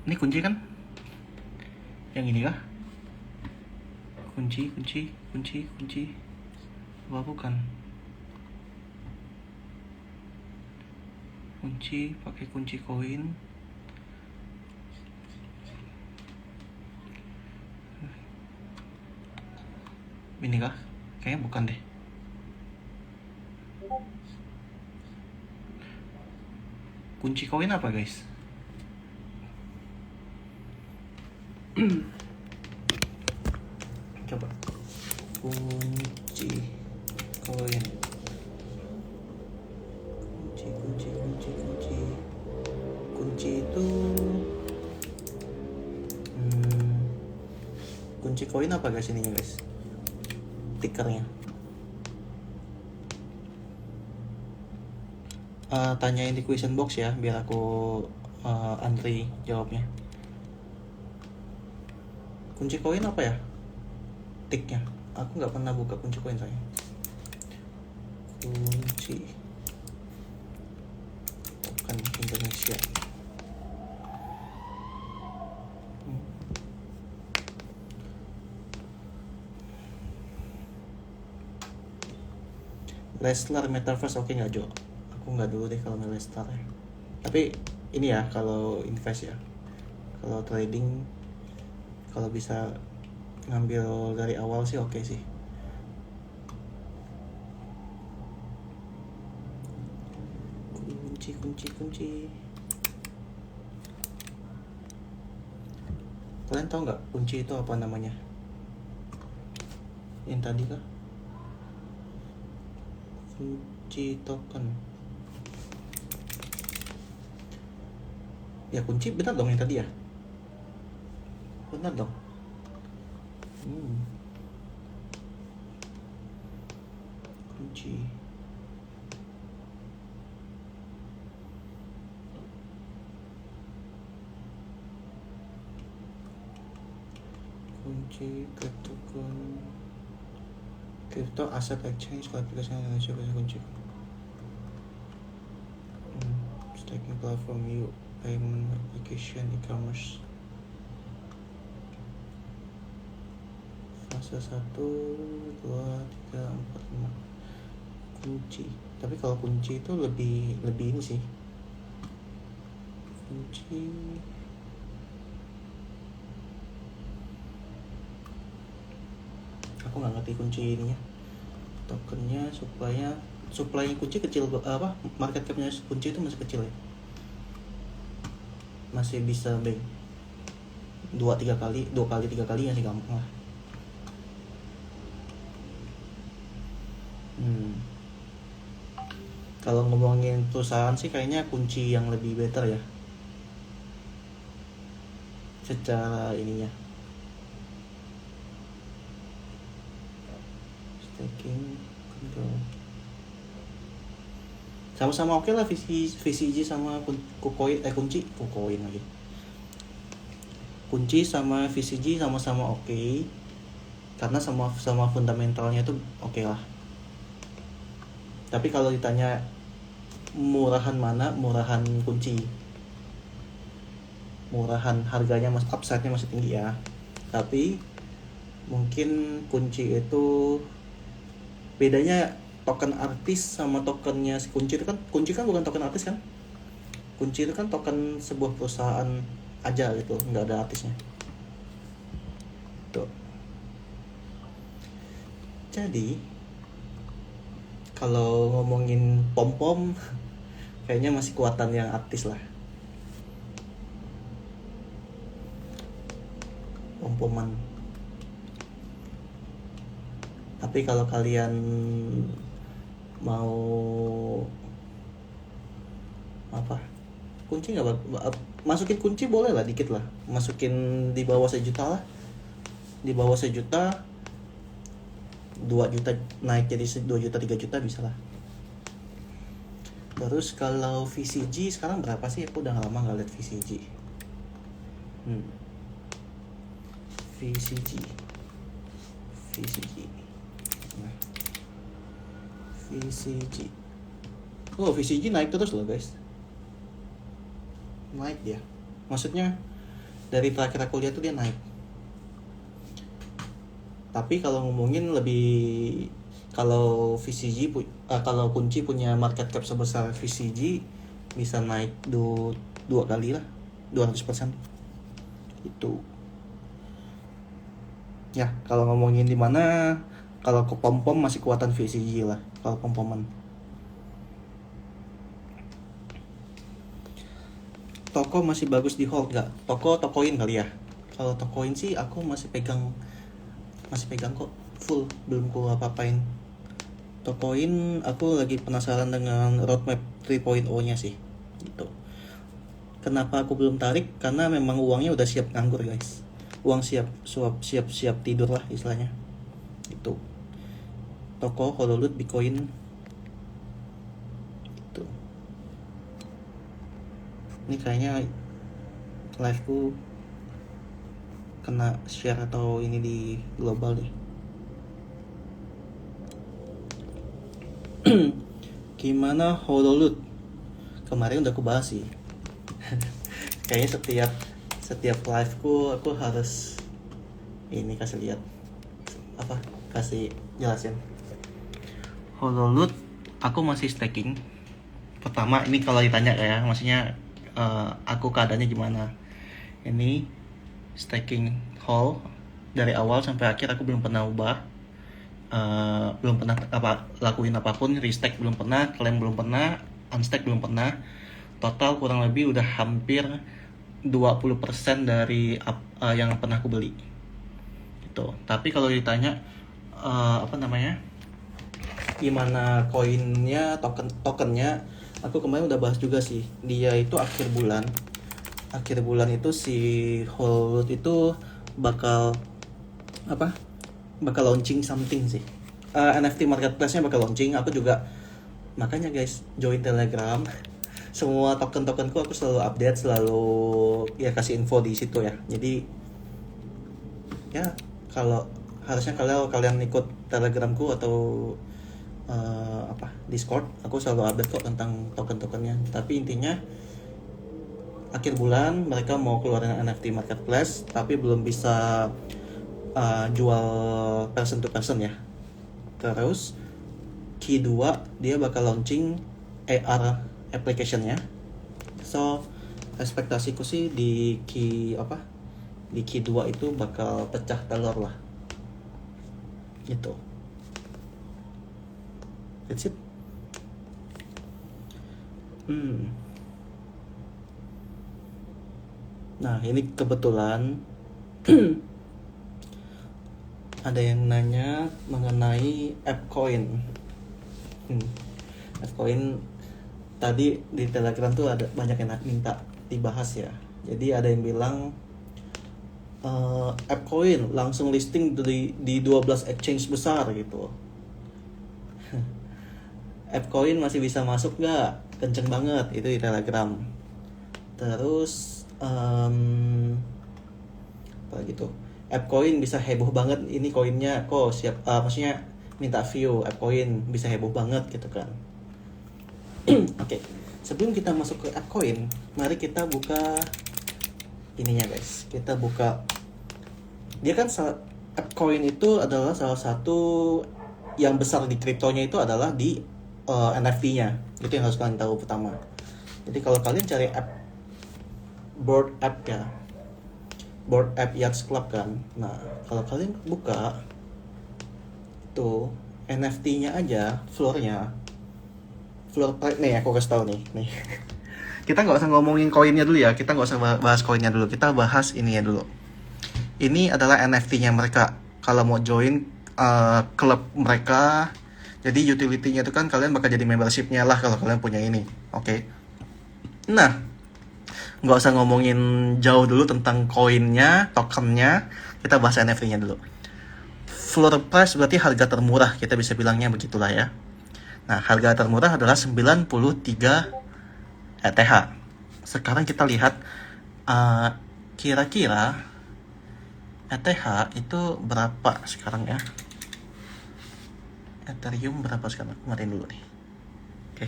Ini kunci kan? Yang ini kah? Kunci. Apa bukan? Kunci, pakai kunci koin. Ini kah? Kayaknya bukan deh. Kunci koin apa guys? Coba. Kunci koin. Kunci itu kunci koin apa guys ininya guys? Tikernya. Tanyain di question box ya biar aku antri jawabnya. Kunci koin apa ya? Tiknya. Aku nggak pernah buka kunci koin saya. Kunci bukan Indonesia. Leslar Metaverse oke nggak Jo? Aku nggak dulu deh kalau Leslar ya. Tapi ini ya kalau invest ya. Kalau trading kalau bisa ngambil dari awal sih oke sih. Kunci. Kalian tahu nggak kunci itu apa namanya? Yang tadi kah? Kunci token. Ya kunci benar dong yang tadi ya? Benar dong. Kunci. Kunci crypto asset exchange aplikasi Indonesia bahasa kunci. Staking platform you payment application e-commerce. Fase 1, 2, 3, 4, 5. Kunci. Tapi kalau kunci itu lebih ini sih. Kunci. Aku nggak ngerti kunci ininya. Tokennya supply kunci kecil apa? Market capnya kunci itu masih kecil ya. Masih bisa bank 2-3 kali 3 kali masih gampang lah. Kalau ngomongin perusahaan sih kayaknya kunci yang lebih better ya. Secara ininya. Staking control. Sama-sama oke lah VCG sama kunci lagi. Kunci sama VCG sama-sama oke. Karena sama fundamentalnya itu oke lah. Tapi kalau ditanya murahan mana? Murahan kunci. Murahan harganya upside-nya masih tinggi ya. Tapi mungkin kunci itu bedanya token artis sama tokennya si kunci itu kan bukan token artis kan? Kunci itu kan token sebuah perusahaan aja gitu, nggak ada artisnya. Tuh. Jadi kalau ngomongin pom-pom kayaknya masih kuatan yang artis lah. Pom-poman. Tapi kalau kalian mau apa? Kunci nggak masukin kunci boleh lah dikit lah. Masukin di bawah 1 juta lah. Di bawah 1 juta 2 juta naik jadi 2 juta 3 juta bisa lah. Terus kalau VCG sekarang berapa sih? Aku udah lama nggak lihat VCG. VCG. Nah. VCG. Oh, VCG naik terus loh guys. Naik dia. Maksudnya Dari terakhir aku lihat tuh dia naik. Tapi kalau ngomongin lebih, kalau kalau kunci punya market cap sebesar VCG bisa naik dua kali lah, 200% itu. Ya kalau ngomongin di mana, kalau ke pom-pom masih kuatan VCG lah kalau pom-poman. Toko masih bagus di hold nggak? Tokoin kali ya. Kalau tokoin sih aku masih pegang kok full, belum ku apa-apain. Tokoin aku lagi penasaran dengan roadmap 3.0 nya sih gitu. Kenapa aku belum tarik? Karena memang uangnya udah siap nganggur guys. Uang siap tidur lah istilahnya. Itu. Toko Hololut Bitcoin itu. Ini kayaknya live-ku kena share atau ini di global deh. Gimana Hololut? Kemarin udah aku bahas sih. Kayaknya setiap live-ku aku harus ini kasih lihat kasih jelasin. Hololut aku masih staking. Pertama ini kalau ditanya ya, maksudnya aku keadaannya gimana. Ini staking Hol dari awal sampai akhir aku belum pernah ubah. Belum pernah lakuin apapun, restack belum pernah, claim belum pernah, unstack belum pernah. Total kurang lebih udah hampir 20% dari yang pernah aku beli gitu. Tapi kalau ditanya gimana koinnya, tokennya, aku kemarin udah bahas juga sih. Dia itu akhir bulan itu si Hololut itu bakal launching something sih. NFT marketplace-nya bakal launching. Aku juga makanya guys join Telegram. Semua tokenku aku selalu update, selalu ya kasih info di situ ya. Jadi ya harusnya kalau kalian ikut Telegramku atau Discord, aku selalu update kok tentang token-tokennya. Tapi intinya akhir bulan mereka mau keluarin NFT marketplace, tapi belum bisa jual person to person ya. Terus Q2 dia bakal launching AR application-nya. So ekspektasiku sih di Q2 itu bakal pecah telur lah gitu. That's it. Nah ini kebetulan ada yang nanya mengenai AppCoin. AppCoin tadi di Telegram tuh ada banyak yang minta dibahas ya. Jadi ada yang bilang AppCoin langsung listing di 12 exchange besar gitu. AppCoin masih bisa masuk gak? Kenceng banget itu di Telegram. Terus apa gitu, AppCoin bisa heboh banget ini koinnya kok siap, maksudnya minta view AppCoin bisa heboh banget gitu kan. Oke, sebelum kita masuk ke AppCoin, mari kita buka ininya guys. Kita buka, dia kan AppCoin itu adalah salah satu yang besar di kriptonya, itu adalah di NFT-nya. Itu yang harus kalian tahu pertama. Jadi kalau kalian cari Bored App Yacht Club kan. Nah, kalau kalian buka tuh NFT-nya aja, floor price nih, aku kasih tahu nih. Kita nggak usah ngomongin koinnya dulu ya, kita nggak usah bahas koinnya dulu, kita bahas ini ya dulu. Ini adalah NFT-nya mereka. Kalau mau join klub mereka, jadi utility-nya itu kan kalian bakal jadi membership-nya lah kalau kalian punya ini. Oke. Nah, nggak usah ngomongin jauh dulu tentang koinnya, tokennya, kita bahas NFT-nya dulu. Floor price berarti harga termurah, kita bisa bilangnya begitulah ya. Nah, harga termurah adalah 93 ETH. Sekarang kita lihat kira-kira ETH itu berapa sekarang ya. Ethereum berapa sekarang? Kemarin dulu nih. Oke.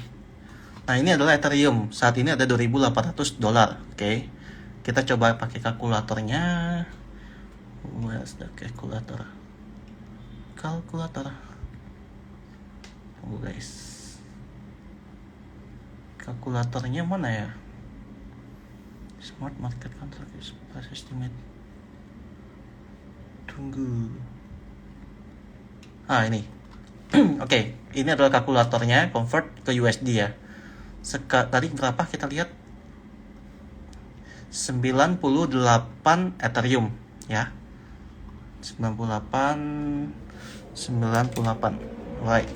Nah, ini adalah Ethereum. Saat ini ada $2.800. Oke. Kita coba pakai kalkulatornya. Where's the calculator? Kalkulator. Tunggu guys. Kalkulatornya mana ya? Smart market contract price estimate. Tunggu. Ini. Oke, ini adalah kalkulatornya, convert ke USD ya. Tadi berapa kita lihat? 98 Ethereum ya. 98. Right.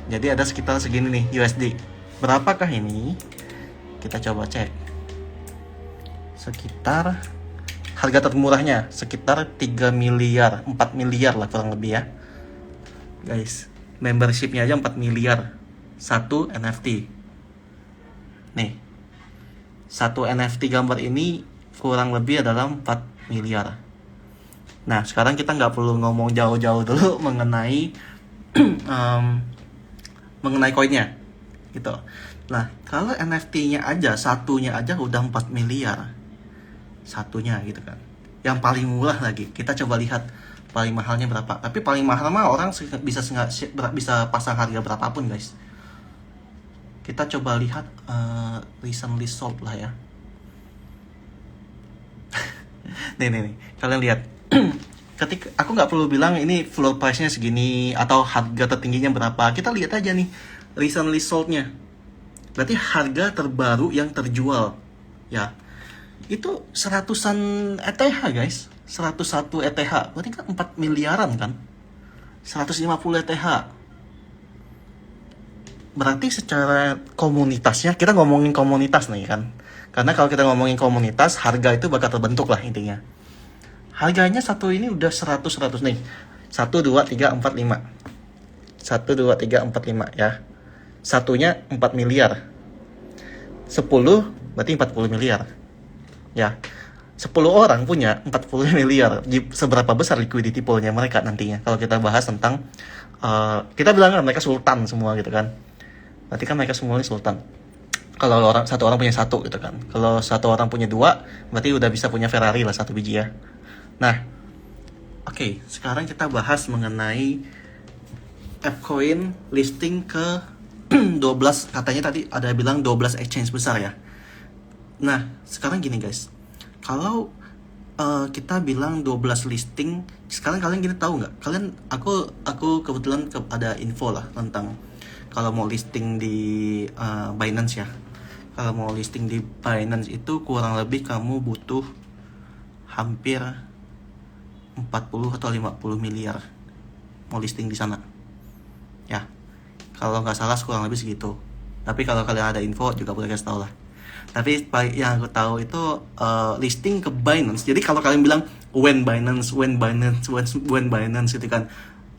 Jadi ada sekitar segini nih USD. Berapakah ini? Kita coba cek. Sekitar harga termurahnya sekitar 3 miliar, 4 miliar lah kurang lebih ya. Guys, membershipnya aja 4 miliar. Satu NFT. Nih. Satu NFT gambar ini kurang lebih adalah 4 miliar. Nah, sekarang kita nggak perlu ngomong jauh-jauh dulu mengenai mengenai koinnya gitu. Nah, kalau NFT-nya aja, satunya aja udah 4 miliar. Satunya gitu kan. Yang paling murah lagi. Kita coba lihat paling mahalnya berapa. Tapi paling mahal mah orang bisa pasang harga berapapun, guys. Kita coba lihat recently sold lah ya. nih. Kalian lihat. Ketika aku nggak perlu bilang ini floor price-nya segini atau harga tertingginya berapa. Kita lihat aja nih recently sold-nya. Berarti harga terbaru yang terjual. Ya. Itu 100-an ETH, guys. 101 ETH. Berarti kan 4 miliaran kan? 150 ETH. Berarti secara komunitasnya, kita ngomongin komunitas nih kan. Karena kalau kita ngomongin komunitas, harga itu bakal terbentuk lah intinya. Harganya satu ini udah 100 nih. 1, 2, 3, 4, 5. 1, 2, 3, 4, 5 ya. Satunya 4 miliar. 10 berarti 40 miliar. Ya. 10 orang punya 40 miliar. Seberapa besar liquidity pool-nya mereka nantinya. Kalau kita bahas tentang kita bilang kan mereka sultan semua gitu kan. Berarti kan mereka semuanya sultan. Kalau satu orang punya satu gitu kan. Kalau satu orang punya 2, berarti udah bisa punya Ferrari lah satu biji ya. Nah, oke, sekarang kita bahas mengenai ApeCoin listing ke 12, katanya tadi ada bilang 12 exchange besar ya. Nah, sekarang gini guys. Kalau kita bilang 12 listing, sekarang kalian gini tahu nggak? Kalian, aku kebetulan ada info lah tentang kalau mau listing di Binance ya. Kalau mau listing di Binance itu kurang lebih kamu butuh hampir 40 atau 50 miliar mau listing di sana. Ya. Kalau nggak salah kurang lebih segitu. Tapi kalau kalian ada info juga boleh kasih tahu lah. Tapi yang aku tahu itu listing ke Binance. Jadi kalau kalian bilang when Binance gitu kan,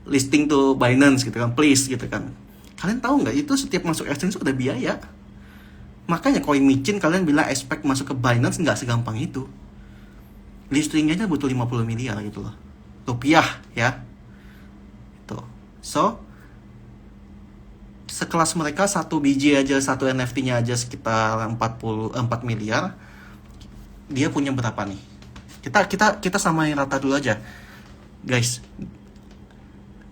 listing to Binance gitu kan, please gitu kan. Kalian tahu nggak itu setiap masuk exchange udah biaya. Makanya CoinMichin kalian bilang expect masuk ke Binance nggak segampang itu. Listingnya aja butuh 50 miliar gitu loh. Rupiah ya. Tuh. So sekelas mereka satu biji aja, satu NFT-nya aja sekitar 4 miliar. Dia punya berapa nih? Kita samain rata dulu aja. Guys.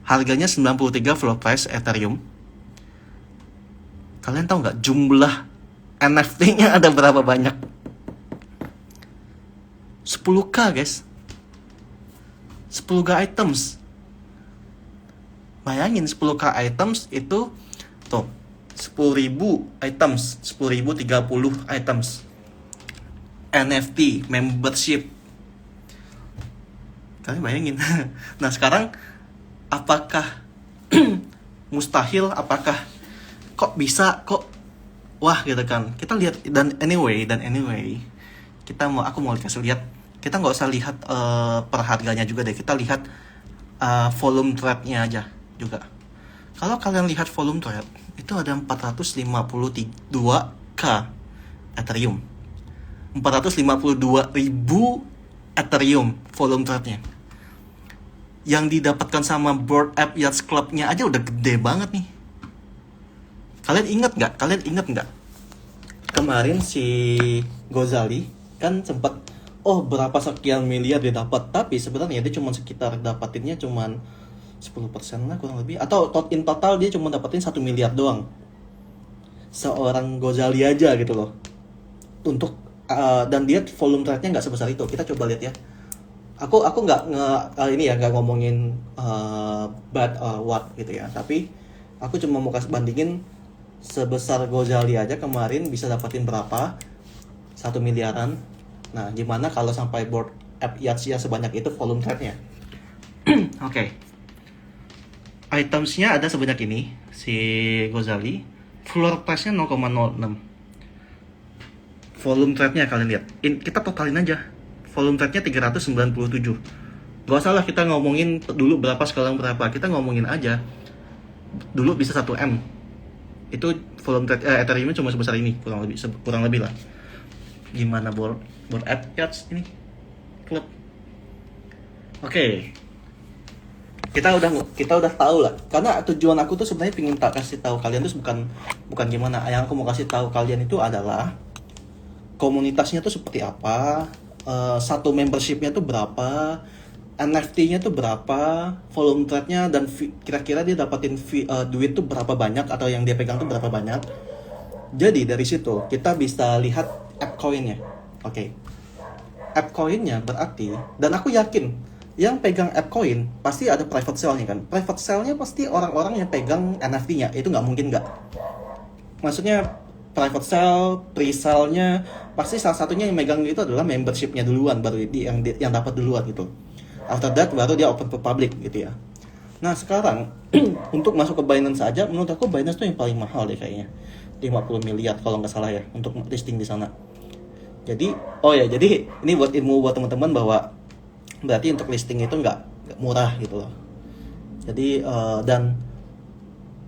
Harganya 93 floor price Ethereum. Kalian tahu nggak jumlah NFT-nya ada berapa banyak? 10k guys. 10k items. Bayangin 10k items itu tuh 10.000 items, 10.030 items. NFT, membership. Kalian bayangin. Nah, sekarang apakah mustahil, apakah kok bisa, kok wah gitu kan. Kita lihat dan anyway aku mau kasih lihat. Kita nggak usah lihat per harganya juga deh. Kita lihat volume trade-nya aja juga. Kalau kalian lihat volume trade, itu ada 452k Ethereum. 452.000 Ethereum volume trade-nya. Yang didapatkan sama Bored Ape Yacht Club-nya aja udah gede banget nih. Kalian ingat nggak? Kemarin si Gozali kan sempat oh berapa sekian miliar dia dapat, tapi sebenarnya dia cuma sekitar dapatinnya cuman 10% lah kurang lebih, atau in total dia cuma dapatin 1 miliar doang seorang Gozali aja gitu loh untuk dan dia volume trade-nya nggak sebesar itu. Kita coba lihat ya. Aku nggak ini ya, nggak ngomongin bad what gitu ya, tapi aku cuma mau kasih bandingin sebesar Gozali aja kemarin bisa dapatin berapa, 1 miliaran. Nah gimana kalau sampai board app Yatsia sebanyak itu volume trade-nya. Oke. Itemsnya ada sebanyak ini si Gozali, floor price-nya 0,06. Volume trade-nya kalian lihat. Kita totalin aja. Volume trade-nya 397. Gak usah lah kita ngomongin dulu berapa sekarang berapa. Kita ngomongin aja. Dulu bisa 1M. Itu volume trade Ethereum cuma sebesar ini, kurang lebih lah. Gimana board app Yachts ini? Klub. Oke. Kita udah tahu lah. Karena tujuan aku tuh sebenarnya pengen kasih tahu kalian tuh bukan gimana. Yang aku mau kasih tahu kalian itu adalah komunitasnya tuh seperti apa, satu membershipnya tuh berapa, NFT-nya tuh berapa, volume trade-nya, dan kira-kira dia dapatin duit tuh berapa banyak, atau yang dia pegang tuh berapa banyak. Jadi dari situ kita bisa lihat AppCoin-nya. Oke. AppCoin-nya berarti, dan aku yakin yang pegang AppCoin pasti ada private sale-nya kan. Private sale-nya pasti orang-orang yang pegang NFT-nya, itu nggak mungkin nggak. Maksudnya private sale, pre-sale-nya pasti salah satunya yang megang itu adalah membership-nya duluan, baru yang dapat duluan gitu. After that baru dia open to public gitu ya. Nah sekarang untuk masuk ke Binance saja, menurut aku Binance tuh yang paling mahal deh kayaknya, 50 miliar kalau nggak salah ya untuk listing di sana. Jadi ini buat ilmu buat teman-teman bahwa berarti untuk listing itu nggak murah gitu loh. Jadi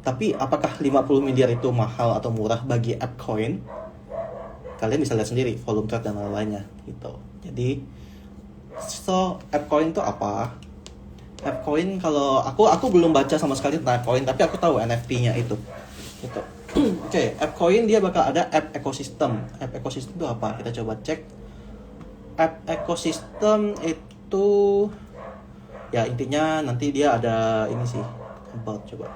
tapi apakah 50 miliar itu mahal atau murah bagi AppCoin? Kalian bisa lihat sendiri volume trade dan lain-lainnya gitu. Jadi AppCoin itu apa? AppCoin, kalau aku belum baca sama sekali tentang AppCoin, tapi aku tahu NFT-nya itu. Gitu. Oke, AppCoin dia bakal ada app ecosystem. App ecosystem itu apa? Kita coba cek. App ecosystem itu ya intinya nanti dia ada ini sih, about coba.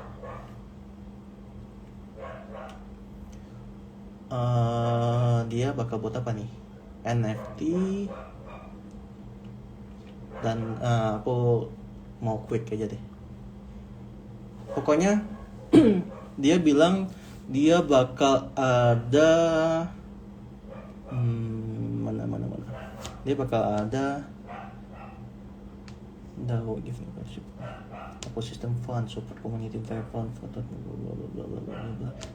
Dia bakal buat apa nih? NFT, dan aku mau quick aja deh. Pokoknya dia bilang dia bakal ada mana. Dia bakal ada DAO give membership, ecosystem fund, support community fund, foto,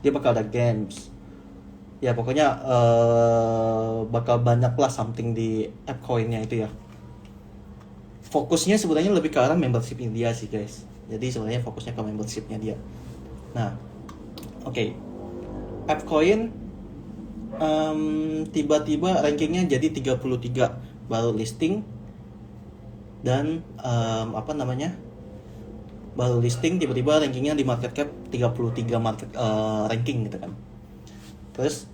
dia bakal ada games. Ya pokoknya bakal banyak lah something di AppCoin-nya itu ya. Fokusnya sebenarnya lebih ke arah membership-nya dia sih guys. Jadi sebenarnya fokusnya ke membership-nya dia. Nah, oke. AppCoin tiba-tiba rankingnya jadi 33 baru listing, dan baru listing tiba-tiba rankingnya di market cap 33 ranking gitu kan. Terus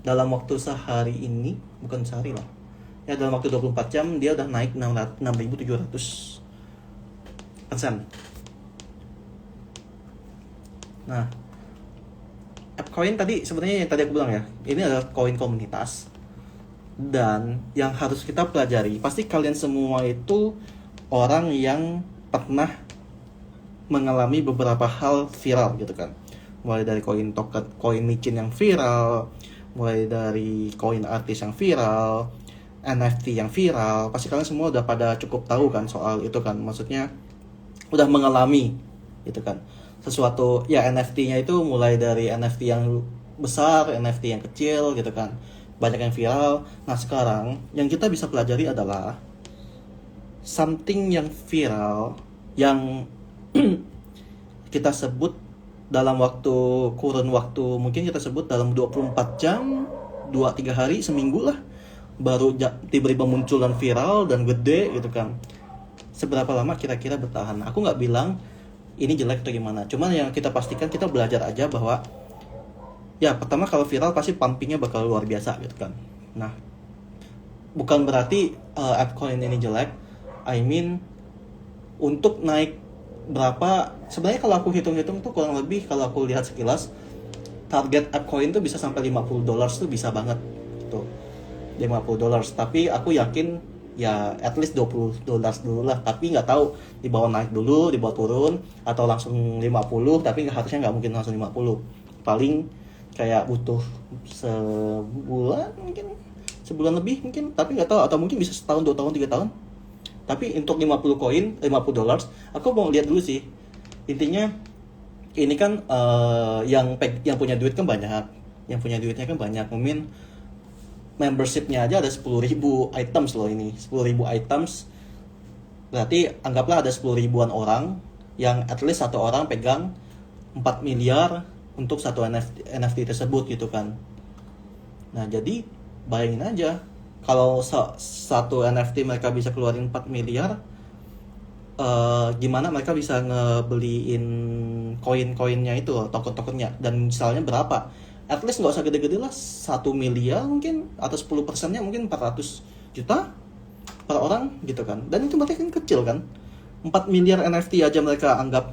dalam waktu sehari ini, bukan sehari lah ya, dalam waktu 24 jam dia udah naik 6.700%. Nah, AppCoin tadi sebenarnya yang tadi aku bilang ya, ini adalah koin komunitas, dan yang harus kita pelajari, pasti kalian semua itu orang yang pernah mengalami beberapa hal viral gitu kan. Mulai dari koin token, koin micin yang viral, mulai dari koin artis yang viral, NFT yang viral, pasti kalian semua udah pada cukup tahu kan soal itu kan. Maksudnya udah mengalami gitu kan. Sesuatu ya, NFT-nya itu mulai dari NFT yang besar, NFT yang kecil gitu kan. Banyak yang viral. Nah, sekarang yang kita bisa pelajari adalah something yang viral yang kita sebut dalam kurun waktu mungkin kita sebut dalam 24 jam, 2-3 hari, seminggu lah, baru tiba-tiba muncul dan viral dan gede gitu kan. Seberapa lama kira-kira bertahan? Aku nggak bilang ini jelek atau gimana, cuman yang kita pastikan, kita belajar aja bahwa ya pertama kalau viral pasti pumpingnya bakal luar biasa gitu kan. Nah, bukan berarti AppCoin ini jelek. I mean untuk naik berapa, sebenarnya kalau aku hitung-hitung tuh kurang lebih, kalau aku lihat sekilas target AppCoin tuh bisa sampai $50 tuh bisa banget gitu. $50, tapi aku yakin ya at least $20 dulu lah, tapi nggak tahu di bawah naik dulu, di bawah turun, atau langsung 50, tapi harusnya nggak mungkin langsung 50, paling kayak butuh sebulan mungkin, sebulan lebih mungkin, tapi nggak tahu, atau mungkin bisa setahun, 2 tahun, 3 tahun. Tapi untuk 50 koin, $50, aku mau lihat dulu sih. Intinya ini kan yang punya duit kan banyak. Yang punya duitnya kan banyak. Mungkin membershipnya aja ada 10.000 items loh ini. 10.000 items. Berarti anggaplah ada 10 ribuan orang yang at least satu orang pegang 4 miliar untuk satu NFT tersebut gitu kan. Nah, jadi bayangin aja kalau satu NFT mereka bisa keluarin 4 miliar, gimana mereka bisa ngebeliin koin-koinnya itu, token-tokennya, dan misalnya berapa, at least nggak usah gede-gede lah, 1 miliar mungkin, atau 10%-nya mungkin 400 juta per orang gitu kan. Dan itu berarti kan kecil kan, 4 miliar NFT aja mereka anggap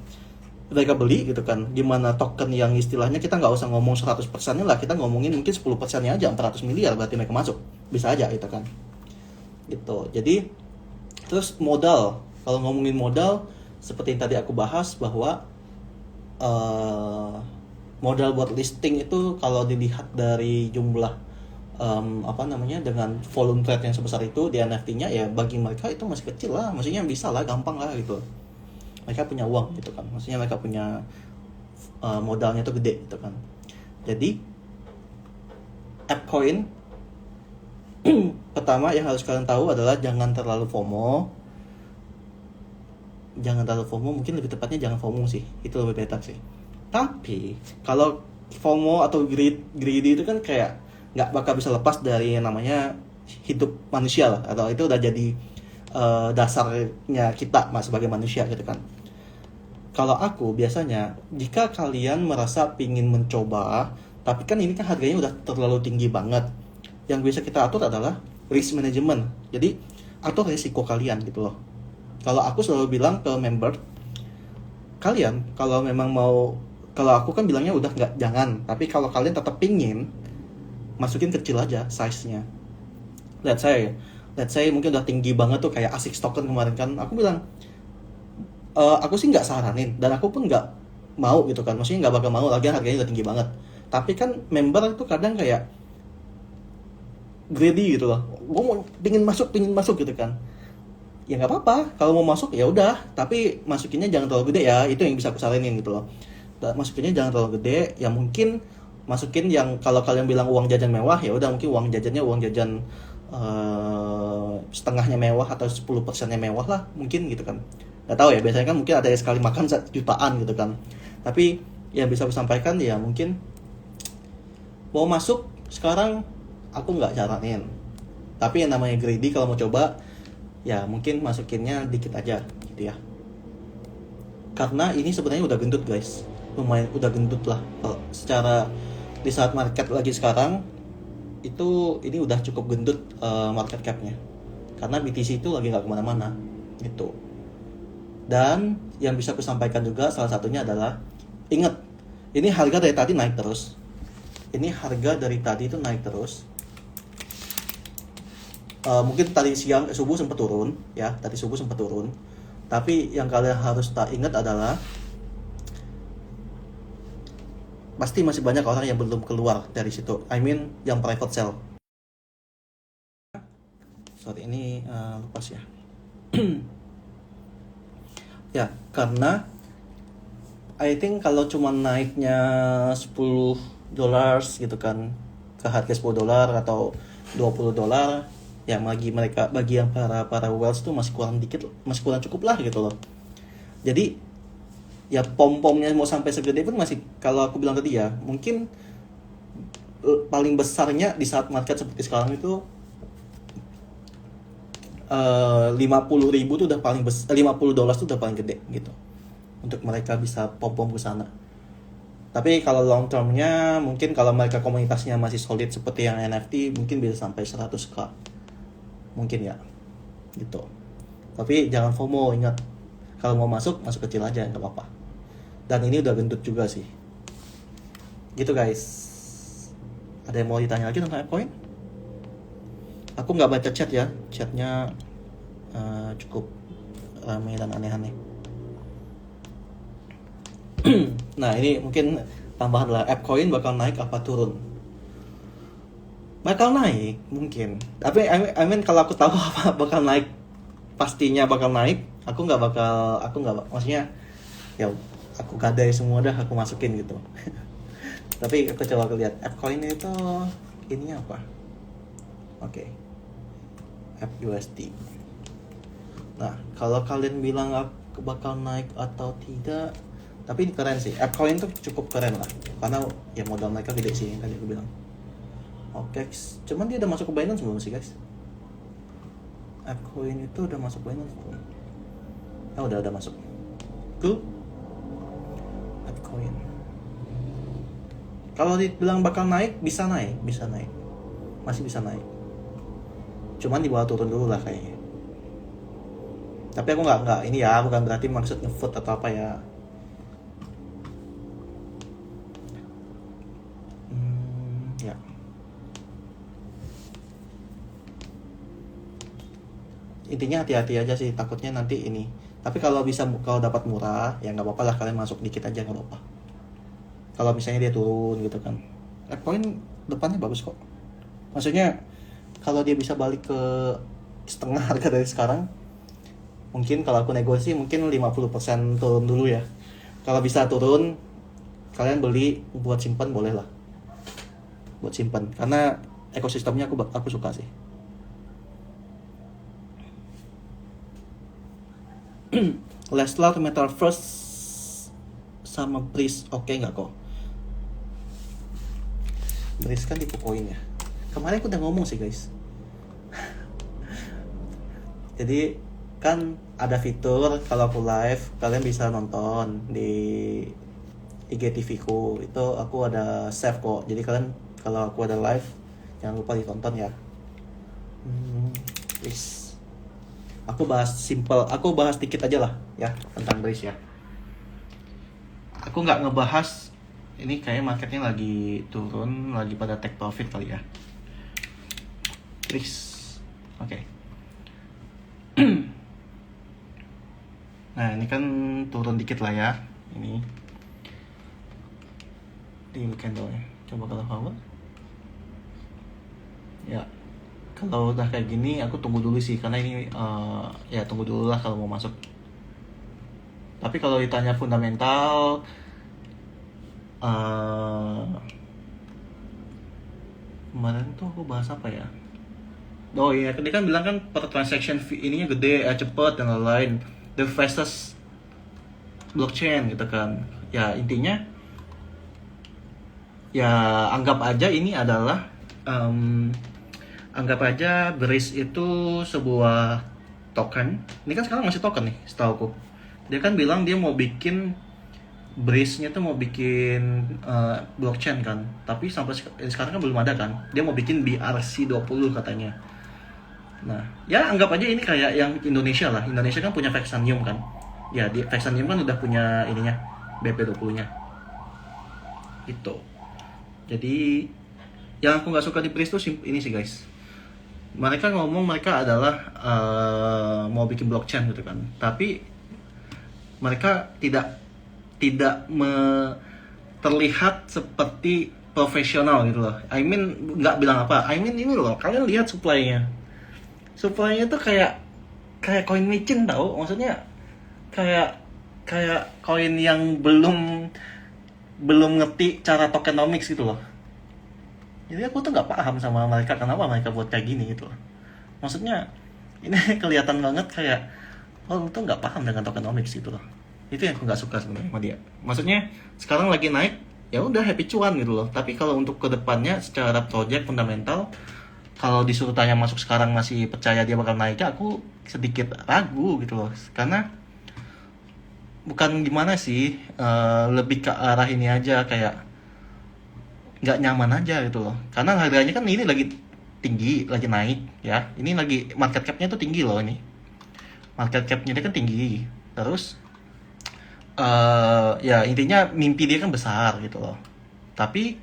mereka beli gitu kan. Gimana token yang istilahnya kita nggak usah ngomong 100%-nya lah, kita ngomongin mungkin 10%-nya aja, 400 miliar berarti mereka masuk, bisa aja gitu kan. Gitu. Jadi terus modal, kalau ngomongin modal seperti yang tadi aku bahas bahwa modal buat listing itu kalau dilihat dari jumlah dengan volume trade yang sebesar itu di NFT-nya, ya bagi mereka itu masih kecil lah, maksudnya bisa lah, gampang lah gitu. Mereka punya uang gitu kan, maksudnya mereka punya modalnya tuh gede gitu kan. Jadi AppCoin pertama yang harus kalian tahu adalah jangan terlalu FOMO. Jangan terlalu FOMO, mungkin lebih tepatnya jangan FOMO sih, itu lebih better sih. Tapi kalau FOMO atau greedy itu kan kayak nggak bakal bisa lepas dari yang namanya hidup manusia lah, atau itu udah jadi dasarnya kita sebagai manusia gitu kan. Kalau aku biasanya, jika kalian merasa pingin mencoba, tapi kan ini kan harganya udah terlalu tinggi banget, yang bisa kita atur adalah risk management. Jadi atur risiko kalian gitu loh. Kalau aku selalu bilang ke member, kalian kalau memang mau, kalau aku kan bilangnya udah nggak, jangan, tapi kalau kalian tetap pingin, masukin kecil aja size-nya. Let's say mungkin udah tinggi banget tuh kayak ASIC token kemarin kan, aku bilang aku sih nggak saranin, dan aku pun nggak mau gitu kan, maksudnya nggak bakal mau lagi, harganya udah tinggi banget. Tapi kan member itu kadang kayak greedy gitu loh, gue mau pingin masuk gitu kan. Ya nggak apa-apa, kalau mau masuk ya udah, tapi masukinnya jangan terlalu gede ya, itu yang bisa aku saranin gitu loh. Masukinnya jangan terlalu gede, ya mungkin masukin yang kalau kalian bilang uang jajan mewah, ya udah mungkin uang jajan setengahnya mewah atau 10%-nya mewah lah mungkin gitu kan. Nggak tahu ya, biasanya kan mungkin ada yang sekali makan jutaan gitu kan. Tapi yang bisa aku sampaikan ya mungkin mau masuk sekarang aku nggak saranin, tapi yang namanya greedy kalau mau coba ya mungkin masukinnya dikit aja gitu ya, karena ini sebenarnya udah gendut guys, lumayan udah gendut lah secara di saat market lagi sekarang itu, ini udah cukup gendut market capnya, karena BTC itu lagi nggak kemana-mana gitu. Dan yang bisa aku sampaikan juga salah satunya adalah, ingat, ini harga dari tadi naik terus, ini harga dari tadi itu naik terus. Mungkin tadi siang subuh sempat turun ya, tadi subuh sempat turun, tapi yang kalian harus ingat adalah pasti masih banyak orang yang belum keluar dari situ, I mean yang private sale. Sorry, ini lepas ya. Ya, karena I think kalau cuma naiknya $10 gitu kan, ke harga $10 atau $20, ya bagi yang para whales tuh masih kurang dikit, masih kurang cukup lah gitu loh. Jadi ya pom-pomnya mau sampai segede pun masih, kalau aku bilang tadi ya mungkin paling besarnya di saat market seperti sekarang itu 50.000 tuh udah paling $50 tuh udah paling gede gitu untuk mereka bisa pom-pom ke sana. Tapi kalau long termnya mungkin kalau mereka komunitasnya masih solid seperti yang NFT, mungkin bisa sampai 100k mungkin ya gitu. Tapi jangan FOMO, ingat kalau mau masuk kecil aja nggak apa-apa. Dan ini udah gendut juga sih. Gitu guys. Ada yang mau ditanya lagi tentang AppCoin? Aku nggak baca chat ya, chatnya cukup ramai dan aneh-aneh. Nah ini mungkin tambahan lah, AppCoin bakal naik apa turun? Bakal naik mungkin. Tapi I mean kalau aku tahu apa bakal naik, pastinya bakal naik. Aku nggak maksudnya ya aku gadai semua dah aku masukin gitu. Tapi aku coba lihat AppCoin itu ininya apa? Oke. App USD. Nah, kalau kalian bilang bakal naik atau tidak, tapi ini keren sih. AppCoin tuh cukup keren lah. Karena ya modal mereka gede sih tadi aku bilang. Oke, cuman dia udah masuk ke Binance belum sih guys? AppCoin itu udah masuk Binance belum? Oh, udah masuk. Cool. AppCoin. Kalau dibilang bakal naik, bisa naik. Masih bisa naik. Cuman di bawah turun dulu lah kayaknya. Tapi aku nggak ini ya, bukan berarti maksud nge-vote atau apa ya. Ya. Intinya hati-hati aja sih, takutnya nanti ini. Tapi kalau dapat murah, ya nggak apa-apa lah, kalian masuk dikit aja nggak apa-apa. Kalau misalnya dia turun gitu kan, AppCoin depannya bagus kok. Maksudnya kalau dia bisa balik ke setengah harga dari sekarang, mungkin kalau aku negosiasi mungkin 50% turun dulu ya. Kalau bisa turun, kalian beli buat simpan boleh lah. Buat simpan, karena ekosistemnya aku suka sih. Leslar Metaverse sama Breeze oke nggak kok? Breeze kan tipe koin ya. Kemarin aku udah ngomong sih guys. Jadi kan ada fitur kalau aku live kalian bisa nonton di IGTV ku, itu aku ada save kok. Jadi kalian kalau aku ada live jangan lupa ditonton ya. Please. Aku bahas dikit aja lah ya tentang Breeze ya. Aku nggak ngebahas ini, kayak marketnya lagi turun, lagi pada take profit kali ya. Breeze, oke. Nah ini kan turun dikit lah ya, ini di candle ya. Coba kalau power, ya kalau udah kayak gini aku tunggu dulu sih, karena ini ya tunggu dulu lah kalau mau masuk. Tapi kalau ditanya fundamental, kemarin tuh aku bahas apa ya? Oh iya, dia kan bilang kan per transaction fee ininya gede, cepet dan lain-lain. The fastest blockchain gitu kan. Ya intinya, ya anggap aja ini adalah anggap aja Breeze itu sebuah token. Ini kan sekarang masih token nih, setauku. Dia kan bilang dia mau bikin Breeze-nya tuh mau bikin blockchain kan. Tapi sampai sekarang kan belum ada kan. Dia mau bikin BRC20 katanya. Nah, ya anggap aja ini kayak yang Indonesia lah. Indonesia kan punya Vexanium kan. Ya, di Vexanium kan udah punya ininya, BP20-nya. Itu. Jadi, yang aku nggak suka di Breeze tuh ini sih guys. Mereka ngomong mereka adalah mau bikin blockchain gitu kan. Tapi mereka tidak terlihat seperti profesional gitu loh. I mean nggak bilang apa. I mean ini loh, kalian lihat supply-nya tuh kayak koin micin tau, maksudnya kayak koin yang belum ngerti cara tokenomics gitu loh. Jadi aku tuh nggak paham sama mereka, kenapa mereka buat kayak gini gitu loh. Maksudnya ini kelihatan banget kayak lu tuh nggak paham dengan tokenomics gitu loh. Itu yang aku nggak suka sebenarnya sama dia. Maksudnya sekarang lagi naik, ya udah happy cuan gitu loh. Tapi kalau untuk kedepannya secara project fundamental, kalau disuruh tanya masuk sekarang masih percaya dia bakal naik, aku sedikit ragu gitu loh. Karena bukan gimana sih, lebih ke arah ini aja, kayak nggak nyaman aja gitu loh. Karena harganya kan ini lagi tinggi, lagi naik ya. Ini lagi market cap-nya tuh tinggi loh ini. Market cap-nya dia kan tinggi. Terus ya intinya mimpi dia kan besar gitu loh. Tapi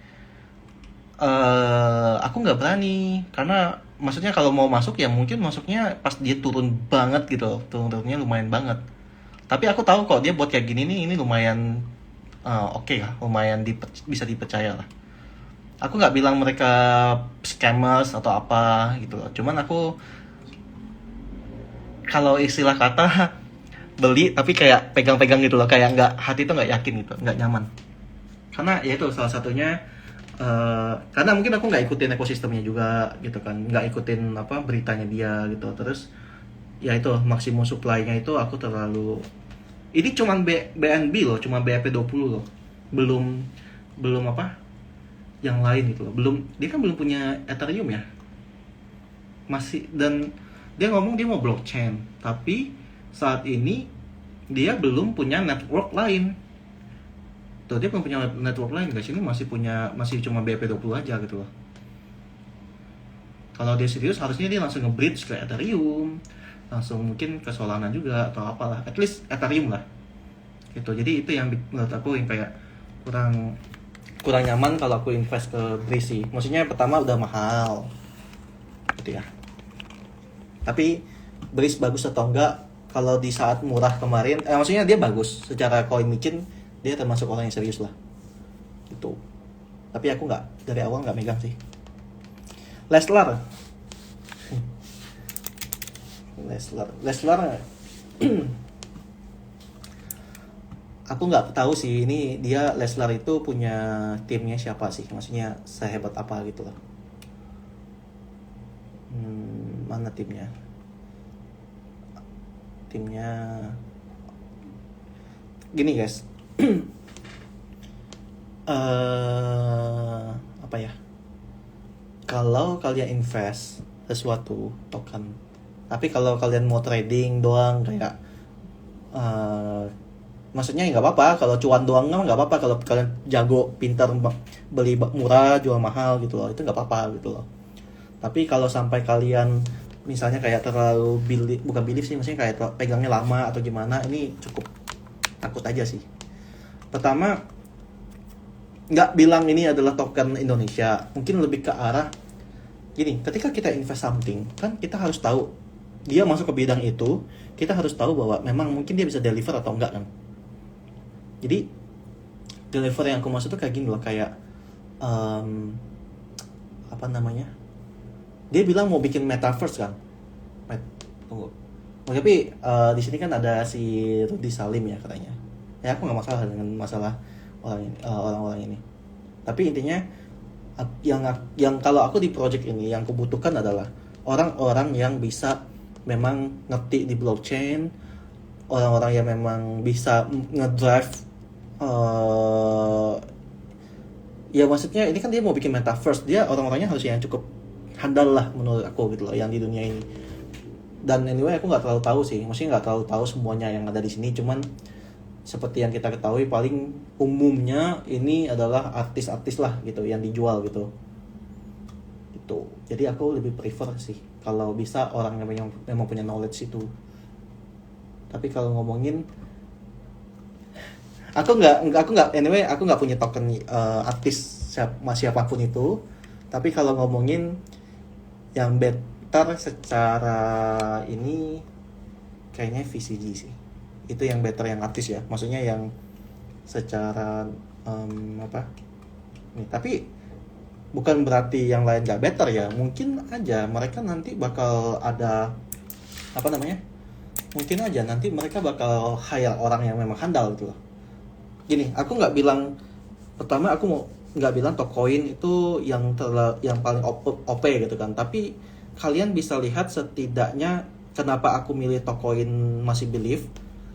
aku nggak berani karena maksudnya kalau mau masuk ya mungkin masuknya pas dia turun banget gitu loh. Turunnya lumayan banget. Tapi aku tahu kok dia buat kayak gini nih ini lumayan oke lah, lumayan bisa dipercaya lah. Aku nggak bilang mereka scammers atau apa gitu loh. Cuman aku kalau istilah kata beli tapi kayak pegang-pegang gitu loh, kayak nggak, hati tuh nggak yakin gitu, nggak nyaman. Karena ya itu salah satunya karena mungkin aku nggak ikutin ekosistemnya juga gitu kan, nggak ikutin apa beritanya dia gitu. Terus ya itu maksimum supply-nya itu aku terlalu, ini cuman BNB loh, cuma BEP20 loh, belum belum apa yang lain gitu loh, belum, dia kan belum punya Ethereum ya, masih. Dan dia ngomong dia mau blockchain tapi saat ini dia belum punya network lain tuh, dia belum punya network lain guys, ini masih cuma BEP20 aja gitu loh. Kalau dia serius harusnya dia langsung nge-bridge ke Ethereum, langsung mungkin ke Solana juga atau apalah, at least Ethereum lah gitu. Jadi itu yang menurut aku yang kayak kurang nyaman kalau aku invest ke Breeze sih. Maksudnya pertama udah mahal gitu ya, tapi Breeze bagus atau enggak kalau di saat murah kemarin, maksudnya dia bagus secara coin micin, dia termasuk orang yang serius lah gitu. Tapi aku nggak, dari awal nggak megang sih. Leslar aku nggak tahu sih ini dia Leslar itu punya timnya siapa sih, maksudnya sehebat apa gitu loh. Mana timnya gini guys. Apa ya, kalau kalian invest sesuatu token, tapi kalau kalian mau trading doang kayak maksudnya nggak apa-apa kalau cuan doang, nggak apa-apa kalau kalian jago pintar beli murah jual mahal gitu loh, itu nggak apa-apa gitu loh. Tapi kalau sampai kalian misalnya kayak terlalu bukan belief sih, maksudnya kayak pegangnya lama atau gimana, ini cukup takut aja sih. Pertama, nggak bilang ini adalah token Indonesia, mungkin lebih ke arah gini, ketika kita invest something kan kita harus tahu dia masuk ke bidang itu, kita harus tahu bahwa memang mungkin dia bisa deliver atau enggak kan. Jadi deliver yang aku maksud tuh kayak gini loh, kayak apa namanya, dia bilang mau bikin metaverse kan. Tunggu. Tapi di sini kan ada si Rudy Salim ya katanya. Ya aku nggak masalah dengan masalah orang-orang ini. Tapi intinya yang kalau aku di project ini yang kubutuhkan adalah orang-orang yang bisa memang ngerti di blockchain, orang-orang yang memang bisa ngedrive. Ya maksudnya ini kan dia mau bikin metaverse, dia orang-orangnya harus yang cukup handal lah menurut aku gitu loh yang di dunia ini. Dan anyway aku nggak terlalu tahu sih, maksudnya nggak terlalu tahu semuanya yang ada di sini, cuman seperti yang kita ketahui paling umumnya ini adalah artis-artis lah gitu yang dijual gitu. Itu. Jadi aku lebih prefer sih kalau bisa orang yang memang punya knowledge itu. Tapi kalau ngomongin aku nggak anyway aku nggak punya token artis siapapun itu. Tapi kalau ngomongin yang better secara ini kayaknya VCG sih. Itu yang better yang artis ya, maksudnya yang secara apa nih. Tapi bukan berarti yang lain gak better ya, mungkin aja mereka nanti bakal ada apa namanya, mungkin aja nanti mereka bakal hire orang yang memang handal gitu loh. Gini, aku nggak bilang, pertama aku mau nggak bilang Tokoin itu yang paling OP gitu kan, tapi kalian bisa lihat setidaknya kenapa aku milih Tokoin masih believe,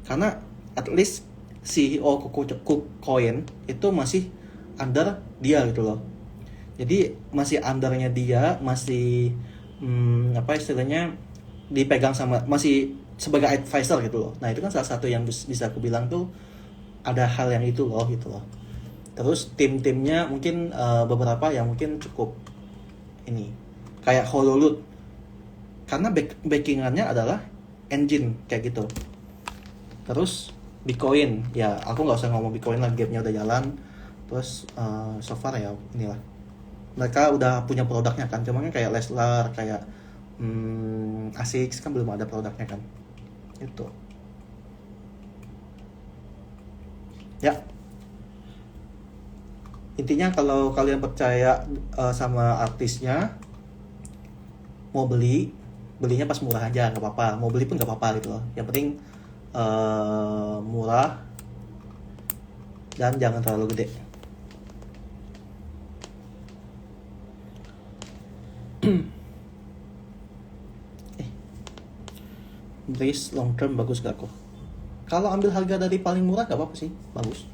karena at least CEO KuCoin itu masih under dia gitu loh. Jadi masih undernya dia, masih apa istilahnya dipegang sama, masih sebagai advisor gitu loh. Nah itu kan salah satu yang bisa aku bilang tuh ada hal yang itu loh gitu loh. Terus tim-timnya mungkin beberapa yang mungkin cukup ini kayak Hololud, karena backingannya adalah engine kayak gitu. Terus Bitcoin, ya aku nggak usah ngomong Bitcoin lah, game-nya udah jalan. Terus so far ya inilah, mereka udah punya produknya kan, cuma kan kayak Leslar, kayak ASICS kan belum ada produknya kan, itu ya. Intinya kalau kalian percaya sama artisnya, mau belinya pas murah aja nggak apa-apa, mau beli pun nggak apa-apa gitu loh, yang penting murah dan jangan terlalu gede. Brace long term bagus gak kok? Kalau ambil harga dari paling murah gak apa-apa sih, bagus.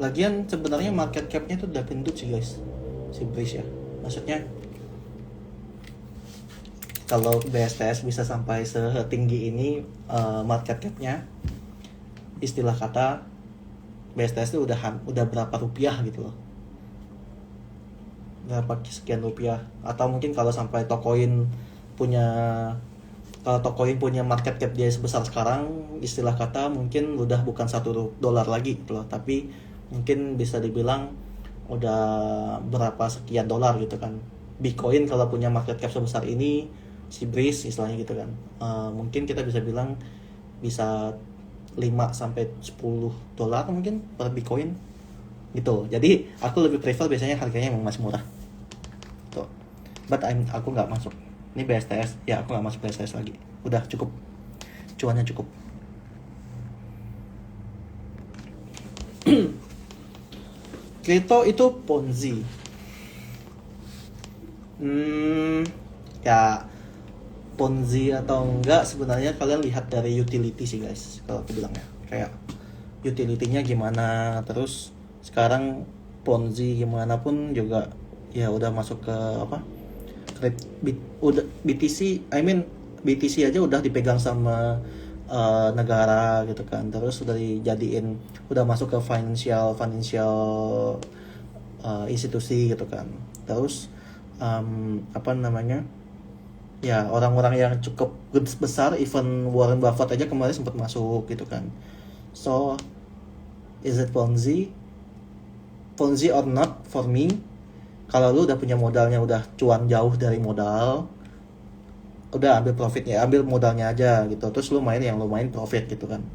Lagian sebenarnya market cap-nya tuh udah gendut sih guys, si Brace ya. Maksudnya kalau BSTS bisa sampai setinggi ini market cap-nya, istilah kata BSTS itu udah berapa rupiah gitu loh, berapa sekian rupiah. Atau mungkin kalau sampai Tokoin punya market cap dia sebesar sekarang, istilah kata mungkin udah bukan $1 lagi gitu loh, tapi mungkin bisa dibilang udah berapa sekian dolar gitu kan. Bitcoin kalau punya market cap sebesar ini, si Brace istilahnya gitu kan, mungkin kita bisa bilang bisa 5-10 dolar mungkin per Bitcoin gitu. Jadi aku lebih prefer biasanya harganya emang masih murah tuh. But aku nggak masuk ini BSTS ya, aku nggak masuk BSTS lagi, udah cukup, cuannya cukup. Kripto itu Ponzi. Ya Ponzi atau enggak sebenarnya kalian lihat dari utility sih guys, kalau aku bilangnya kayak utility-nya gimana. Terus sekarang Ponzi gimana pun juga ya udah masuk ke apa, udah BTC, BTC aja udah dipegang sama negara gitu kan. Terus udah dijadiin, udah masuk ke financial institusi gitu kan. Terus apa namanya ya, orang-orang yang cukup besar, even Warren Buffett aja kemarin sempat masuk gitu kan. So is it Ponzi or not? For me, kalau lu udah punya modalnya, udah cuan jauh dari modal, udah ambil profitnya, ambil modalnya aja gitu. Terus lu main yang lu main profit gitu kan.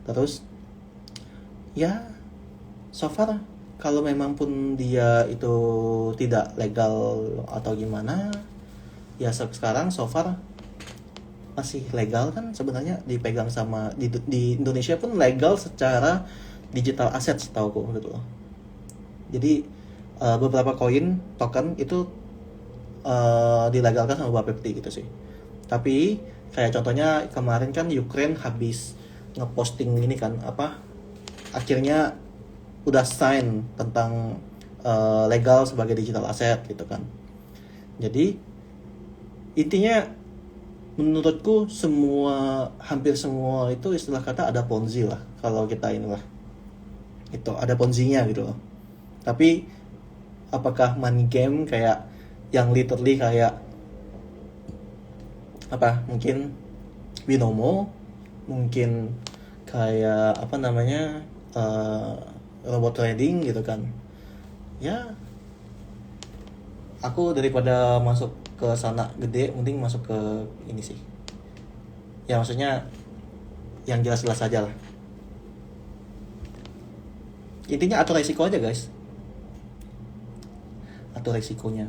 Terus ya so far kalau memang pun dia itu tidak legal atau gimana, ya sekarang so far masih legal kan sebenarnya, dipegang sama di Indonesia pun legal secara digital asset setahu aku gitu loh. Jadi beberapa koin token itu dilegalkan sama Bapepti gitu sih. Tapi kayak contohnya kemarin kan Ukraine habis ngeposting ini kan, apa, akhirnya udah sign tentang legal sebagai digital asset gitu kan. Jadi intinya menurutku hampir semua itu istilah kata ada Ponzi lah, kalau kita inilah itu ada Ponzinya gitu loh. Tapi apakah money game kayak yang literally kayak apa, mungkin binomo, mungkin kayak apa namanya robot trading gitu kan. Ya aku daripada masuk ke sana gede, mending masuk ke ini sih ya, maksudnya yang jelas-jelas aja lah. Intinya atur resiko aja guys, atur resikonya.